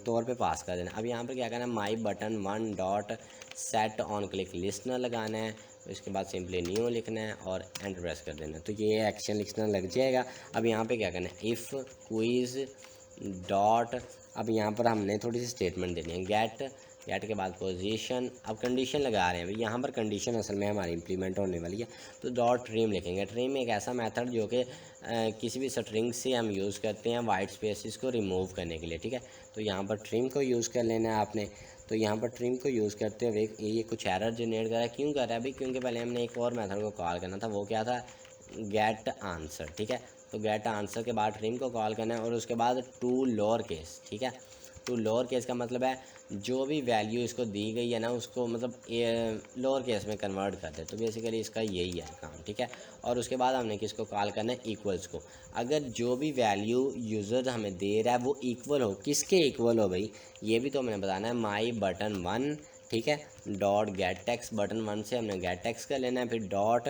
तौर पे पास कर देना। अब यहाँ पर क्या करना है, my button 1 dot set on click listener लगाना है। तो इसके बाद सिंपली न्यू लिखना है और एंटर प्रेस कर देना है, तो ये एक्शन लिखना लग जाएगा। अब यहाँ पे क्या करना है, इफ़ क्विज़ डॉट, अब यहाँ पर हमने थोड़ी सी स्टेटमेंट देनी है, गेट के बाद पोजीशन। अब कंडीशन लगा रहे हैं भाई, यहाँ पर कंडीशन असल में हमारी इंप्लीमेंट होने वाली है, तो डॉट ट्रिम लिखेंगे। ट्रिम एक ऐसा मेथड जो कि किसी भी स्ट्रिंग से हम यूज़ करते हैं वाइट स्पेसिस को रिमूव करने के लिए, ठीक है। तो यहाँ पर ट्रिम को यूज़ कर लेना है आपने। तो यहाँ पर ट्रिम को यूज़ करते हुए ये कुछ एरर जनरेट कर रहा है, क्यों कर रहा है भाई, क्योंकि पहले हमने एक और मेथड को कॉल करना था, वो क्या था, गेट आंसर, ठीक है। तो गेट आंसर के बाद ट्रिम को कॉल करना है और उसके बाद टू लोअर केस, ठीक है। टू लोअर केस का मतलब है जो भी वैल्यू इसको दी गई है ना, उसको मतलब लोअर केस में कन्वर्ट कर दे। तो बेसिकली इसका यही है काम, ठीक है। और उसके बाद हमने किसको कॉल करना है, इक्वल्स को। अगर जो भी वैल्यू यूज़र हमें दे रहा है वो इक्वल हो, किसके इक्वल हो भाई, ये भी तो हमने बताना है। माई बटन 1, ठीक है, डॉट गेट टेक्स्ट, बटन 1 से हमने गेट टेक्स्ट कर लेना है, फिर डॉट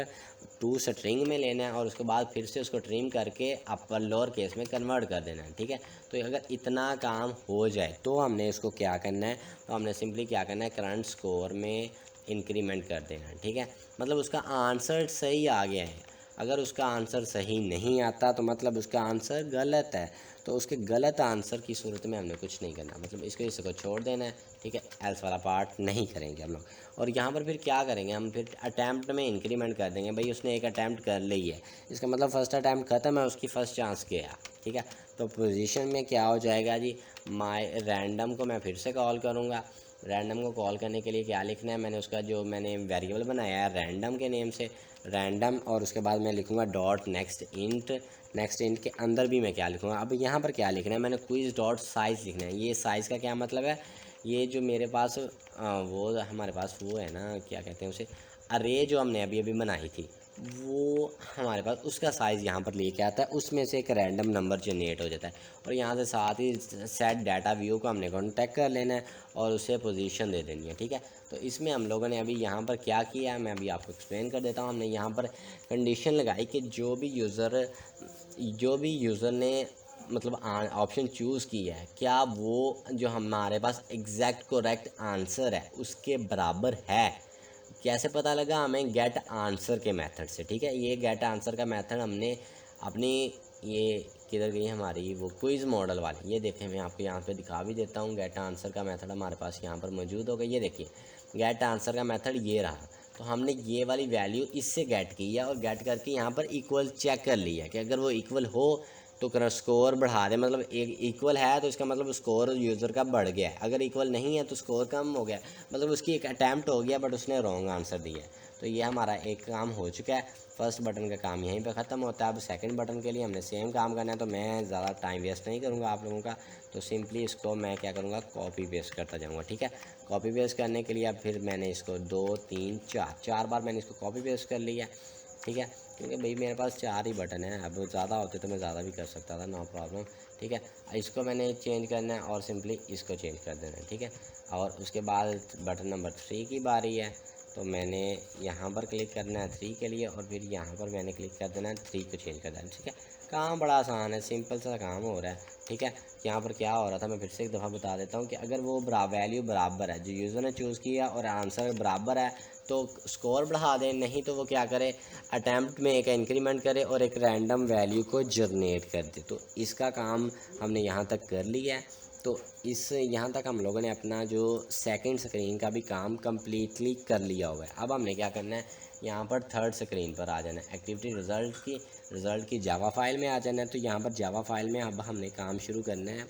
टू स्ट्रिंग में लेना है और उसके बाद फिर से उसको ट्रिम करके अपर लोअर केस में कन्वर्ट कर देना है, ठीक है। तो अगर इतना काम हो जाए तो हमने इसको क्या करना है, तो हमने सिंपली क्या करना है, करंट स्कोर में इंक्रीमेंट कर देना है, ठीक है। मतलब उसका आंसर सही आ गया है, अगर उसका आंसर सही नहीं आता तो मतलब उसका आंसर गलत है। तो उसके गलत आंसर की सूरत में हमने कुछ नहीं करना, मतलब इसको छोड़ देना है, ठीक है। एल्स वाला पार्ट नहीं करेंगे हम लोग। और यहाँ पर फिर क्या करेंगे, हम फिर अटैम्प्ट में इंक्रीमेंट कर देंगे। भाई उसने एक अटैम्प्ट कर ली है, इसका मतलब फ़र्स्ट अटैम्प्ट ख़त्म है, उसकी फ़र्स्ट चांस गया, ठीक है। तो पोजीशन में क्या हो जाएगा जी, माई रैंडम को मैं फिर से कॉल करूँगा। रैंडम को कॉल करने के लिए क्या लिखना है, मैंने उसका जो मैंने वेरिएबल बनाया है रैंडम के नेम से, रैंडम, और उसके बाद मैं लिखूँगा dot next int. Next int के अंदर भी मैं क्या लिखूँगा, अब यहाँ पर क्या लिखना है, मैंने क्विज डॉट साइज़ लिखना है। ये साइज़ का क्या मतलब है, ये जो मेरे पास वो हमारे पास वो है ना, क्या कहते हैं उसे, अरे जो हमने अभी अभी बनाई थी, वो हमारे पास उसका साइज़ यहाँ पर लेके आता है, उसमें से एक रैंडम नंबर जनरेट हो जाता है। और यहाँ से साथ ही सेट डाटा व्यू को हमने कॉन्टैक्ट कर लेना है और उसे पोजीशन दे देनी है, ठीक है। तो इसमें हम लोगों ने अभी यहाँ पर क्या किया है, मैं अभी आपको एक्सप्लेन कर देता हूँ। हमने यहाँ पर कंडीशन लगाई कि जो भी यूज़र ने मतलब ऑप्शन चूज़ किया है, क्या वो जो हमारे पास एग्जैक्ट करेक्ट आंसर है उसके बराबर है। कैसे पता लगा, हमें गेट आंसर के मेथड से, ठीक है। ये गेट आंसर का मेथड हमने अपनी, ये किधर गई हमारी वो क्विज़ मॉडल वाली, ये देखें, मैं आपको यहाँ पे दिखा भी देता हूँ। गेट आंसर का मेथड हमारे पास यहाँ पर मौजूद होगा, ये देखिए गेट आंसर का मेथड ये रहा। तो हमने ये वाली वैल्यू इससे गेट की है और गेट करके यहाँ पर इक्वल चेक कर लिया कि अगर वो इक्वल हो तो स्कोर बढ़ा दे, मतलब एक इक्वल है तो इसका मतलब स्कोर यूज़र का बढ़ गया है, अगर इक्वल नहीं है तो स्कोर कम हो गया, मतलब उसकी एक अटैम्प्ट हो गया बट उसने रॉन्ग आंसर दिया। तो ये हमारा एक काम हो चुका है। फर्स्ट बटन का काम यहीं पे ख़त्म होता है। अब सेकंड बटन के लिए हमने सेम काम करना है, तो मैं ज़्यादा टाइम वेस्ट नहीं करूँगा आप लोगों का। तो सिंपली इसको मैं क्या करूँगा, कॉपी पेस्ट करता जाऊँगा, ठीक है। कॉपी पेस्ट करने के लिए अब फिर मैंने इसको 2 3 4 बार मैंने इसको कॉपी पेस्ट कर लिया, ठीक है, क्योंकि भाई मेरे पास 4 ही बटन है। अब ज़्यादा होते तो मैं ज़्यादा भी कर सकता था, नो प्रॉब्लम, ठीक है। इसको मैंने चेंज करना है और सिंपली इसको चेंज कर देना है, ठीक है। और उसके बाद बटन नंबर 3 की बारी है, तो मैंने यहाँ पर क्लिक करना है 3 के लिए और फिर यहाँ पर मैंने क्लिक कर देना है 3 को चेंज कर देना है, ठीक है। काम बड़ा आसान है, सिंपल सा काम हो रहा है, ठीक है। यहाँ पर क्या हो रहा था मैं फिर से एक दफ़ा बता देता हूँ कि अगर वो वैल्यू बराबर है, जो यूज़र ने चूज़ किया और आंसर बराबर है तो स्कोर बढ़ा दें, नहीं तो वो क्या करे, अटैम्प्ट में एक इंक्रीमेंट करे और एक रैंडम वैल्यू को जनरेट कर दे। तो इसका काम हमने यहाँ तक कर लिया है। तो इस यहाँ तक हम लोगों ने अपना जो सेकंड स्क्रीन का भी काम कम्प्लीटली कर लिया हुआ है। अब हमने क्या करना है, यहाँ पर थर्ड स्क्रीन पर आ जाना है, एक्टिविटी रिज़ल्ट की जावा फाइल में आ जाना है। तो यहाँ पर जावा फाइल में अब हमने काम शुरू करना है,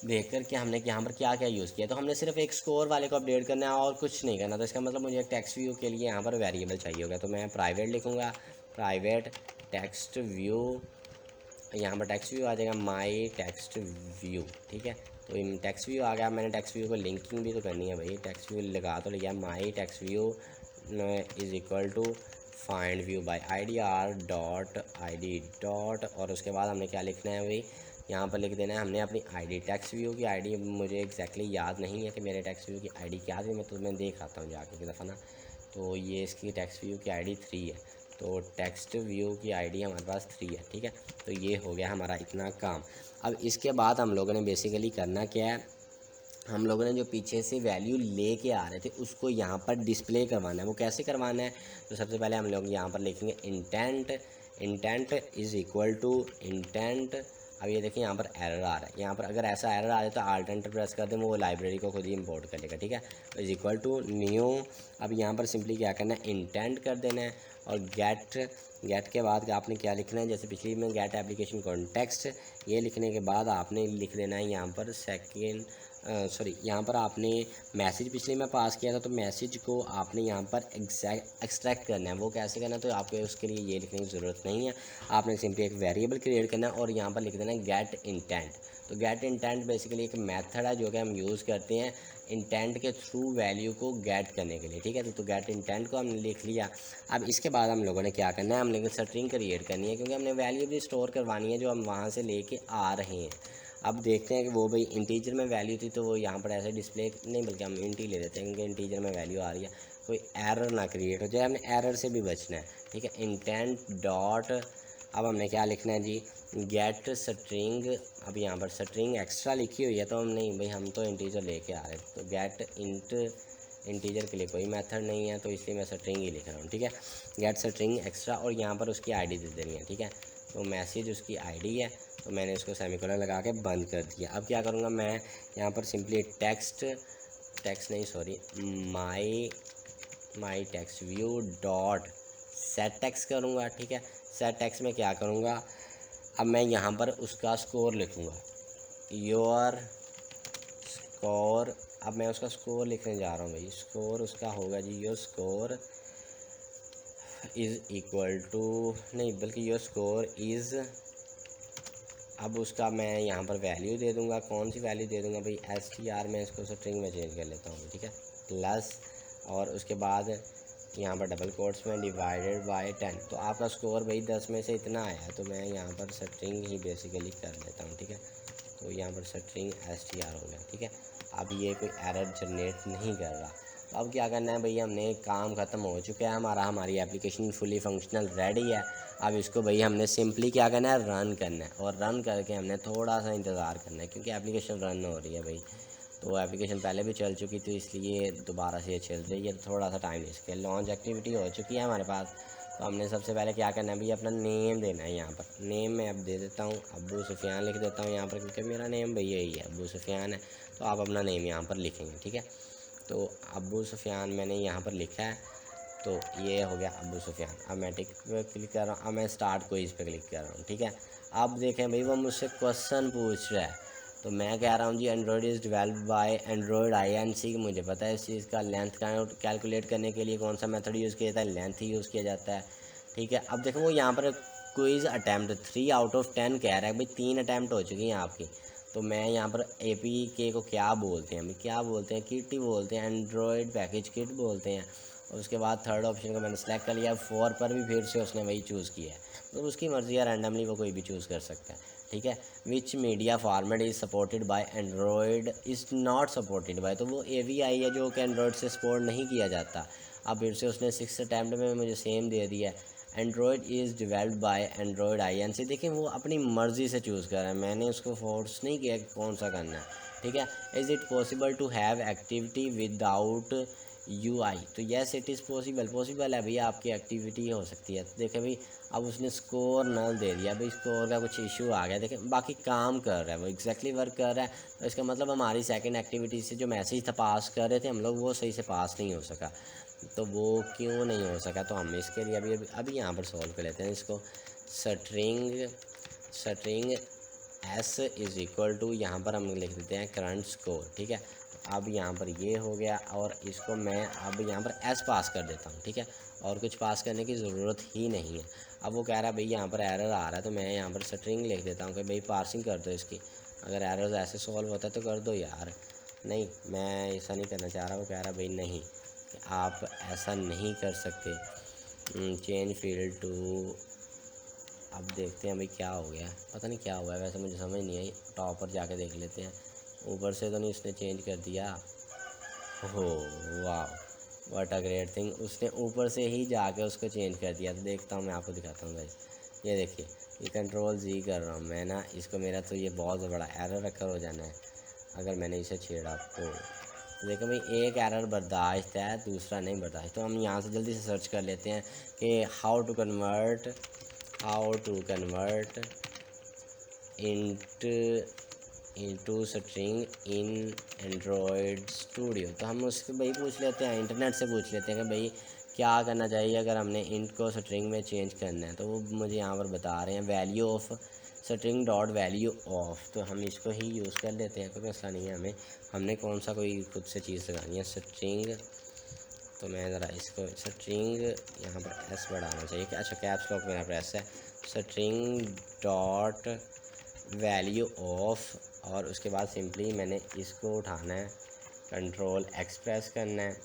देख कर कि हमने यहाँ पर क्या क्या यूज़ किया। तो हमने सिर्फ एक स्कोर वाले को अपडेट करना है और कुछ नहीं करना। तो इसका मतलब मुझे एक टेक्स्ट व्यू के लिए यहाँ पर वेरिएबल चाहिए होगा, तो मैं प्राइवेट लिखूँगा, प्राइवेट टेक्स्ट व्यू, यहाँ पर टेक्स्ट व्यू आ जाएगा, माई टेक्स्ट व्यू, ठीक है, तो टेक्स्ट व्यू आ गया। मैंने टेक्स्ट व्यू को लिंकिंग भी तो करनी है भाई, टेक्स्ट व्यू लगा तो लिया, my text view is equal to find view by ID r dot ID dot, और उसके बाद हमने क्या लिखना है भाई, यहाँ पर लिख देना है हमने अपनी ID टेक्स्ट व्यू की ID। मुझे एग्जैक्टली याद नहीं है कि मेरे टेक्स्ट व्यू की ID क्या थी, मैं तुम्हें देख आता हूँ जाके एक दफ़ा ना। तो ये इसकी टेक्स्ट व्यू की ID 3 है, तो टेक्स्ट व्यू की ID हमारे पास 3 है, ठीक है। तो ये हो गया हमारा इतना काम। अब इसके बाद हम लोगों ने बेसिकली करना क्या है, हम लोगों ने जो पीछे से वैल्यू लेके आ रहे थे उसको यहाँ पर डिस्प्ले करवाना है। वो कैसे करवाना है, तो सबसे पहले हम लोग यहाँ पर लिखेंगे intent is equal to intent. अब ये देखिए यहाँ पर एरर आ रहा है, यहाँ पर अगर ऐसा एरर आ जाए तो आल्ट एंटर प्रेस कर दें, वो लाइब्रेरी को खुद ही इंपोर्ट कर लेगा, ठीक है। इज़ इक्वल टू न्यू, अब यहाँ पर सिंपली क्या करना है, इंटेंट कर देना है, और गेट के बाद आपने क्या लिखना है, जैसे पिछली में गेट एप्लीकेशन कॉन्टेक्स्ट, ये लिखने के बाद आपने लिख देना है यहाँ पर यहाँ पर आपने मैसेज पिछले में पास किया था, तो मैसेज को आपने यहाँ पर एक्सट्रैक्ट करना है। वो कैसे करना है, तो आपको उसके लिए ये लिखने की ज़रूरत नहीं है, आपने सिंपली एक वेरिएबल क्रिएट करना है और यहाँ पर लिख देना है गेट इंटेंट। तो गेट इंटेंट बेसिकली एक मेथड है जो कि हम यूज़ करते हैं इंटेंट के थ्रू वैल्यू को गेट करने के लिए, ठीक है। तो गेट इंटेंट को हमने लिख लिया। अब इसके बाद हम लोगों ने क्या करना है, हम लोगों ने स्ट्रिंग क्रिएट करनी है, क्योंकि हमने वैल्यू भी स्टोर करवानी है जो हम वहाँ से लेके आ रहे हैं। अब देखते हैं कि वो भाई इंटीजर में वैल्यू थी तो वो यहाँ पर ऐसे डिस्प्ले नहीं, बल्कि हम इंटी ले लेते हैं क्योंकि इंटीजर में वैल्यू आ रही है, कोई एरर ना क्रिएट हो जाए, हमने एरर से भी बचना है, ठीक है। इंटेंट डॉट, अब हमने क्या लिखना है जी, गेट स्ट्रिंग। अब यहाँ पर स्ट्रिंग एक्स्ट्रा लिखी हुई है तो हम नहीं भाई, हम तो इंटीजर लेके आ रहे हैं, तो गेट इंटीजर के लिए कोई मेथड नहीं है तो इसलिए मैं स्ट्रिंग ही लिख रहा हूँ, ठीक है। गेट स्ट्रिंग एक्स्ट्रा, और यहाँ पर उसकी ID दे देनी है, ठीक है। तो मैसेज उसकी ID है, तो मैंने इसको सेमीकोलन लगा के बंद कर दिया। अब क्या करूँगा मैं, यहाँ पर सिंपली माई text view dot set text करूँगा, ठीक है। सेट टेक्स्ट में क्या करूँगा, अब मैं यहाँ पर उसका स्कोर लिखूँगा, योर स्कोर। अब मैं उसका स्कोर लिखने जा रहा हूँ भाई, स्कोर उसका होगा जी, your score is equal to, नहीं बल्कि योर स्कोर इज़, अब उसका मैं यहाँ पर वैल्यू दे दूँगा, कौन सी वैल्यू दे दूँगा भाई, str में इसको स्ट्रिंग में चेंज कर लेता हूँ, ठीक है, प्लस, और उसके बाद यहाँ पर डबल कोट्स में डिवाइडेड बाय 10। तो आपका स्कोर भाई 10 में से इतना आया, तो मैं यहाँ पर स्ट्रिंग ही बेसिकली कर लेता हूँ, ठीक है। तो यहाँ पर स्ट्रिंग str हो गया, ठीक है। अब ये कोई एरर जनरेट नहीं कर रहा। तो अब क्या करना है भैया, हमने काम ख़त्म हो चुका है हमारा, हमारी एप्लीकेशन फुली फंक्शनल रेडी है। अब इसको भैया हमने सिंपली क्या करना है, रन करना है, और रन करके हमने थोड़ा सा इंतज़ार करना है क्योंकि एप्लीकेशन रन हो रही है भाई। तो एप्लीकेशन पहले भी चल चुकी थी इसलिए दोबारा से ये चल रही है, तो थोड़ा सा टाइम इसके लॉन्च एक्टिविटी हो चुकी है हमारे पास। तो हमने सबसे पहले क्या करना है भैया, अपना नेम देना है। यहाँ पर नेम मैं अब दे देता हूँ, अब्बू सुफियान लिख देता हूँ यहाँ पर, क्योंकि मेरा नेम भैया यही है, अब्बू सुफियान है। तो आप अपना नेम यहाँ पर लिखेंगे, ठीक है। तो अब्बू सुफियान मैंने यहाँ पर लिखा है, तो ये हो गया अब्बू सुफियान। अब मैं टिक पे क्लिक कर रहा हूँ, अब मैं स्टार्ट क्विज़ पे क्लिक कर रहा हूँ, ठीक है। अब देखें भाई वो मुझसे क्वेश्चन पूछ रहा है, तो मैं कह रहा हूँ जी Android is developed by Android INC। मुझे पता है इस चीज़ का लेंथ कैलकुलेट करने के लिए कौन सा मेथड यूज़ किया जाता है, लेंथ ही यूज़ किया जाता है, ठीक है। अब देखो वो यहाँ पर क्विज़ अटैम्प्ट 3 आउट ऑफ 10 कह रहा है भाई, 3 अटैम्प्ट हो चुकी हैं आपकी। तो मैं यहाँ पर APK को क्या बोलते हैं, क्या बोलते हैं, किट ही बोलते हैं, एंड्रॉयड पैकेज किट बोलते हैं। और उसके बाद थर्ड ऑप्शन को मैंने सेलेक्ट कर लिया, 4 पर भी फिर से उसने वही चूज़ किया है, तो उसकी मर्ज़ी है, रैंडमली वो कोई भी चूज़ कर सकता है, ठीक है। विच media format is supported by Android is not supported by, तो वो AVI है जो कि एंड्रॉयड से सपोर्ट नहीं किया जाता। अब फिर से उसने 6 अटैम्प्ट में मुझे सेम दे दिया है, Android is developed by Android INC। देखिए वो अपनी मर्ज़ी से चूज़ कर रहा है, मैंने उसको फोर्स नहीं किया कि कौन सा करना है, ठीक है। Is it possible to have activity without UI, तो येस इट इज़ पॉसिबल है भैया, आपकी एक्टिविटी हो सकती है। तो देखें भाई अब उसने स्कोर नल दे दिया भाई, स्कोर का कुछ इशू आ गया, देखें बाकी काम कर रहा है वो, एग्जैक्टली वर्क कर रहा है। तो इसका मतलब हमारी सेकंड एक्टिविटी से जो मैसेज था पास कर रहे थे हम लोग, वो सही से पास नहीं हो सका। तो वो क्यों नहीं हो सका, तो हम इसके लिए अभी यहाँ पर सॉल्व कर लेते हैं इसको। String S is equal to, यहाँ पर हम लिख देते हैं करंट स्कोर, ठीक है। अब यहाँ पर ये हो गया, और इसको मैं अब यहाँ पर S पास कर देता हूँ, ठीक है, और कुछ पास करने की ज़रूरत ही नहीं है। अब वो कह रहा है भाई यहाँ पर एरर आ रहा है, तो मैं यहाँ पर स्ट्रिंग लिख देता हूँ कि भाई पार्सिंग कर दो इसकी। अगर एरर्स ऐसे सॉल्व होता है तो कर दो यार। नहीं, मैं ऐसा नहीं करना चाह रहा। वो कह रहा भाई नहीं, आप ऐसा नहीं कर सकते। चेंज फील्ड टू, अब देखते हैं भाई क्या हो गया, पता नहीं क्या हुआ है, वैसे मुझे समझ नहीं आई। टॉप पर जाके देख लेते हैं, ऊपर से तो नहीं उसने चेंज कर दिया। हो, वाह, व्हाट अ ग्रेट थिंग, उसने ऊपर से ही जाके उसको चेंज कर दिया। तो देखता हूँ, मैं आपको दिखाता हूँ गाइस। ये देखिए, ये कंट्रोल जी कर रहा हूँ मैं ना इसको, मेरा तो ये बहुत बड़ा एरर रखा हो जाना है अगर मैंने इसे छेड़ा तो। देखो भाई, एक एरर बर्दाश्त है, दूसरा नहीं बर्दाश्त। तो हम यहाँ से जल्दी से सर्च कर लेते हैं कि how to convert int into string in Android Studio. तो हम उससे भाई पूछ लेते हैं, इंटरनेट से पूछ लेते हैं कि भाई क्या करना चाहिए अगर हमने इंट को स्ट्रिंग में चेंज करना है। तो वो मुझे यहाँ पर बता रहे हैं value of string dot value of. तो हम इसको ही यूज़ कर लेते हैं, कोई मसला नहीं है हमें। हमने कौन सा कोई खुद से चीज़ लगानी है, स्ट्रिंग। तो मैं ज़रा इसको स्ट्रिंग यहाँ पर एस बढ़ाना चाहिए कि अच्छा कैप्स लॉक मेरा प्रेस है। स्ट्रिंग डॉट वैल्यू ऑफ, और उसके बाद सिंपली मैंने इसको उठाना है, कंट्रोल एक्सप्रेस करना है,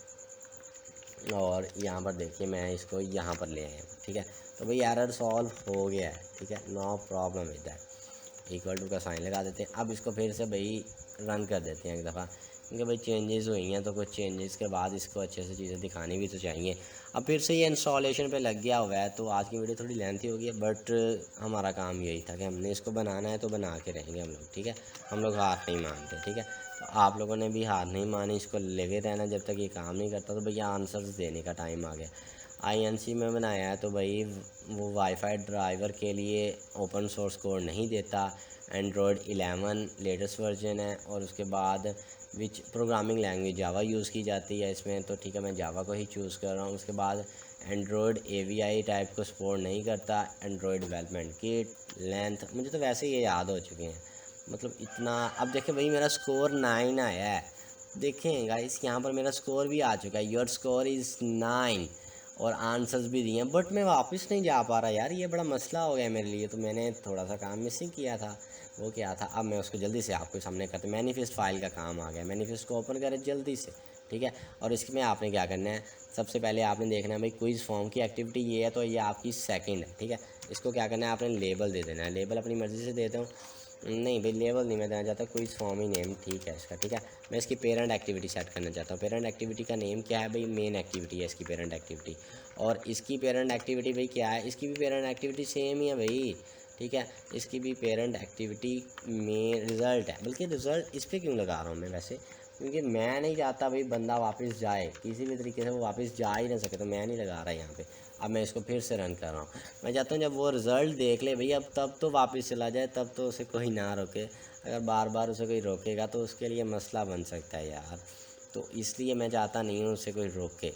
और यहाँ पर देखिए मैं इसको यहाँ पर ले आया। ठीक है, तो भाई एरर सॉल्व हो गया है। ठीक है, no problem with that. Equal to का साइन लगा देते हैं। अब इसको फिर से भाई रन कर देते हैं एक दफ़ा, क्योंकि भाई चेंजेस हुई हैं तो कुछ चेंजेस के बाद इसको अच्छे से चीज़ें दिखानी भी तो चाहिए। अब फिर से ये इंस्टॉलेशन पे लग गया हुआ है, तो आज की वीडियो थोड़ी लेंथी हो गई है, बट हमारा काम यही था कि हमने इसको बनाना है तो बना के रहेंगे हम लोग। ठीक है, हम लोग हार नहीं मानते। ठीक है, तो आप लोगों ने भी हार नहीं मानी, इसको लगे रहना जब तक ये काम नहीं करता। तो भैया आंसर्स देने का टाइम आ गया। INC में बनाया है तो भाई वो वाईफाई ड्राइवर के लिए ओपन सोर्स कोड नहीं देता। एंड्रॉयड 11 लेटेस्ट वर्जन है, और उसके बाद विच प्रोग्रामिंग लैंग्वेज जावा यूज़ की जाती है इसमें। तो ठीक है, मैं जावा को ही चूज़ कर रहा हूँ। उसके बाद एंड्रॉयड AVI टाइप को सपोर्ट नहीं करता। एंड्रॉयड डेवलपमेंट किट लेंथ मुझे तो वैसे ही ये याद हो चुके हैं, मतलब इतना। अब देखें भाई, मेरा स्कोर 9 आया है। देखें गाइस, यहाँ पर मेरा स्कोर भी आ चुका है, योर स्कोर इज़ 9, और आंसर्स भी दिए हैं, बट मैं वापस नहीं जा पा रहा यार। ये बड़ा मसला हो गया मेरे लिए। तो मैंने थोड़ा सा काम मिसिंग किया था। वो क्या था, अब मैं उसको जल्दी से आपके सामने करता हूँ। मैनिफेस्ट फाइल का काम आ गया, मैनिफेस्ट को ओपन करें जल्दी से। ठीक है, और इसमें आपने क्या करना है, सबसे पहले आपने देखना है भाई क्विज़ फॉर्म की एक्टिविटी ये है, तो ये आपकी सेकंड है। ठीक है, इसको क्या करना है, आपने लेबल दे देना है। लेबल अपनी मर्ज़ी से देता हूँ, नहीं भाई लेबल नहीं मैं देना चाहता, क्विज़ फॉर्म ही नेम ठीक है इसका। ठीक है, मैं इसकी पेरेंट एक्टिविटी सेट करना चाहता हूँ। पेरेंट एक्टिविटी का नेम क्या है भाई, मेन एक्टिविटी है इसकी पेरेंट एक्टिविटी। और इसकी पेरेंट एक्टिविटी भाई क्या है, इसकी भी पेरेंट एक्टिविटी सेम ही है भाई। ठीक है, इसकी भी पेरेंट एक्टिविटी में रिज़ल्ट है, बल्कि रिज़ल्ट इस पर क्यों लगा रहा हूँ मैं वैसे, क्योंकि मैं नहीं चाहता भाई बंदा वापस जाए, किसी भी तरीके से वो वापस जा ही ना सके, तो मैं नहीं लगा रहा यहाँ पे। अब मैं इसको फिर से रन कर रहा हूँ। मैं चाहता हूँ जब वो रिज़ल्ट देख ले भैया, अब तब तो वापस चला जाए, तब तो उसे कोई ना रोके। अगर बार बार उसे कोई रोकेगा तो उसके लिए मसला बन सकता है यार। तो इसलिए मैं चाहता नहीं हूँ उसे कोई रोके।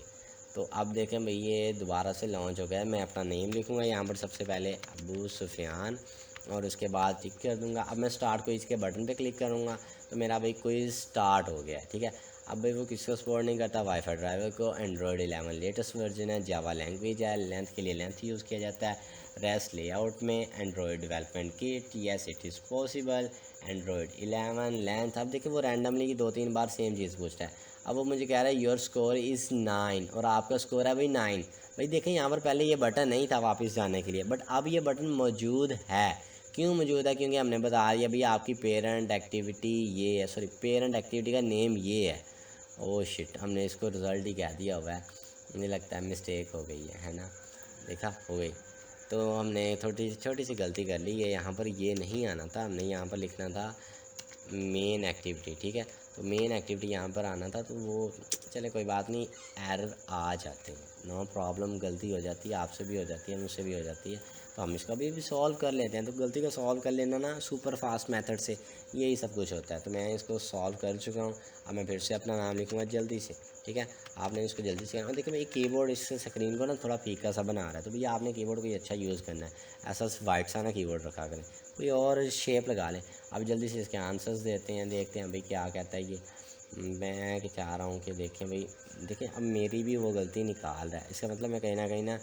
तो अब देखें भाई, ये दोबारा से लॉन्च हो गया है। मैं अपना नेम लिखूँगा यहाँ पर सबसे पहले, अबू सुफियान, और उसके बाद टिक कर दूँगा। अब मैं स्टार्ट क्विज़ के बटन पे क्लिक करूँगा, तो मेरा भाई क्विज़ स्टार्ट हो गया है। ठीक है, अब भाई वो किसको सपोर्ट नहीं करता, वाईफाई ड्राइवर को। एंड्रॉयड 11 लेटेस्ट वर्जन है, जावा लैंग्वेज है, लेंथ के लिए लेंथ यूज़ किया जाता है, रेस्ट लेआउट में Android development kit, yes it is possible, Android 11 length. अब देखिए वो रैंडमली 2-3 बार सेम चीज़ पूछता है। अब वो मुझे कह रहा है योर स्कोर इज़ 9, और आपका स्कोर है भाई 9। भाई देखें यहाँ पर पहले ये बटन नहीं था वापस जाने के लिए, बट अब ये बटन मौजूद है। क्यों मौजूद है, क्योंकि हमने बता दिया भाई आपकी पेरेंट एक्टिविटी ये है, सॉरी पेरेंट एक्टिविटी का नेम ये है। ओह शिट, हमने इसको रिज़ल्ट ही कह दिया हुआ है, मुझे लगता है मिस्टेक हो गई है ना। देखा, हो गई। तो हमने छोटी सी गलती कर ली है, यहाँ पर ये नहीं आना था, हमने यहाँ पर लिखना था मेन एक्टिविटी। ठीक है, तो मेन एक्टिविटी यहाँ पर आना था, तो वो चले कोई बात नहीं, एरर आ जाते हैं, नो प्रॉब्लम। गलती हो जाती है, आपसे भी हो जाती है, मुझसे भी हो जाती है, तो हम इसका भी सॉल्व कर लेते हैं। तो गलती को सॉल्व कर लेना ना सुपर फास्ट मेथड से, यही सब कुछ होता है। तो मैं इसको सॉल्व कर चुका हूँ। अब मैं फिर से अपना नाम लिखूँगा जल्दी से। ठीक है, आपने इसको जल्दी से करना। देखो भाई कीबोर्ड इस स्क्रीन को ना थोड़ा फीका सा बना रहा है, तो भैया आपने कीबोर्ड को अच्छा यूज़ करना है। ऐसा वाइट सा ना कीबोर्ड रखा करें, कोई और शेप लगा लें। अब जल्दी से इसके आंसर्स देते हैं, देखते हैं भाई क्या कहता है ये। मैं चाह रहा हूँ कि देखें भाई, देखें अब मेरी भी वो गलती निकाल रहा है, इसका मतलब मैं कहीं ना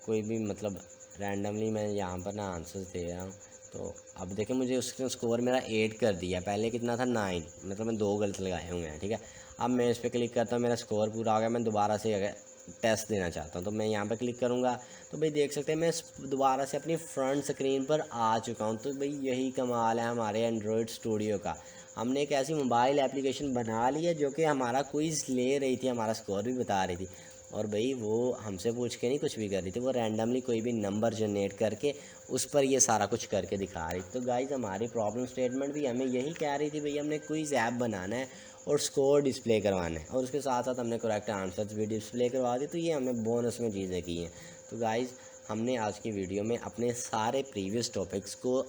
कोई भी मतलब रैंडमली मैं यहाँ पर ना आंसर्स दे रहा हूँ। तो अब देखें मुझे उसने स्कोर मेरा 8 कर दिया, पहले कितना था 9, मतलब मैं 2 गलत लगाए हुए हैं, ठीक है। अब मैं इस पर क्लिक करता हूँ, मेरा स्कोर पूरा हो गया। मैं दोबारा से अगर टेस्ट देना चाहता हूँ तो मैं यहाँ पर क्लिक करूँगा, तो भाई देख सकते हैं मैं दोबारा से अपनी फ्रंट स्क्रीन पर आ चुका हूँ। तो भाई यही कमाल है हमारे एंड्रॉयड स्टूडियो का। हमने एक ऐसी मोबाइल एप्लीकेशन बना ली है जो कि हमारा क्विज़ ले रही थी, हमारा स्कोर भी बता रही थी, और भाई वो हमसे पूछ के नहीं कुछ भी कर रही थी, वो रैंडमली कोई भी नंबर जनरेट करके उस पर ये सारा कुछ करके दिखा रही थी। तो गाइज़ हमारी प्रॉब्लम स्टेटमेंट भी हमें यही कह रही थी, भाई हमने क्विज़ ऐप बनाना है और स्कोर डिस्प्ले करवाना है, और उसके साथ साथ हमने करेक्ट आंसर्स भी डिस्प्ले करवा दी। तो ये हमने बोनस में चीज़ें की हैं। तो गाइज़ हमने आज की वीडियो में अपने सारे प्रीवियस टॉपिक्स को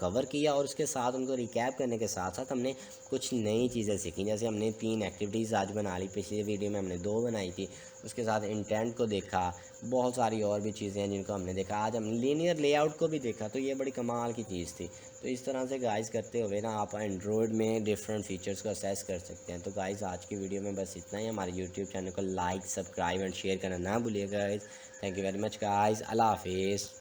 कवर किया, और उसके साथ उनको रिकैप करने के साथ साथ हमने कुछ नई चीज़ें सीखी। जैसे हमने 3 एक्टिविटीज़ आज बना ली, पिछली वीडियो में हमने 2 बनाई थी। उसके साथ इंटेंट को देखा, बहुत सारी और भी चीज़ें हैं जिनको हमने देखा। आज हमने लीनियर लेआउट को भी देखा, तो ये बड़ी कमाल की चीज़ थी। तो इस तरह से गाइस करते हुए ना आप एंड्रॉयड में डिफरेंट फीचर्स को असेस कर सकते हैं। तो गाइस आज की वीडियो में बस इतना ही। हमारे यूट्यूब चैनल को लाइक, सब्सक्राइब एंड शेयर करना ना भूलिएगा guys. Thank you very much guys. अल्लाह हाफिज़।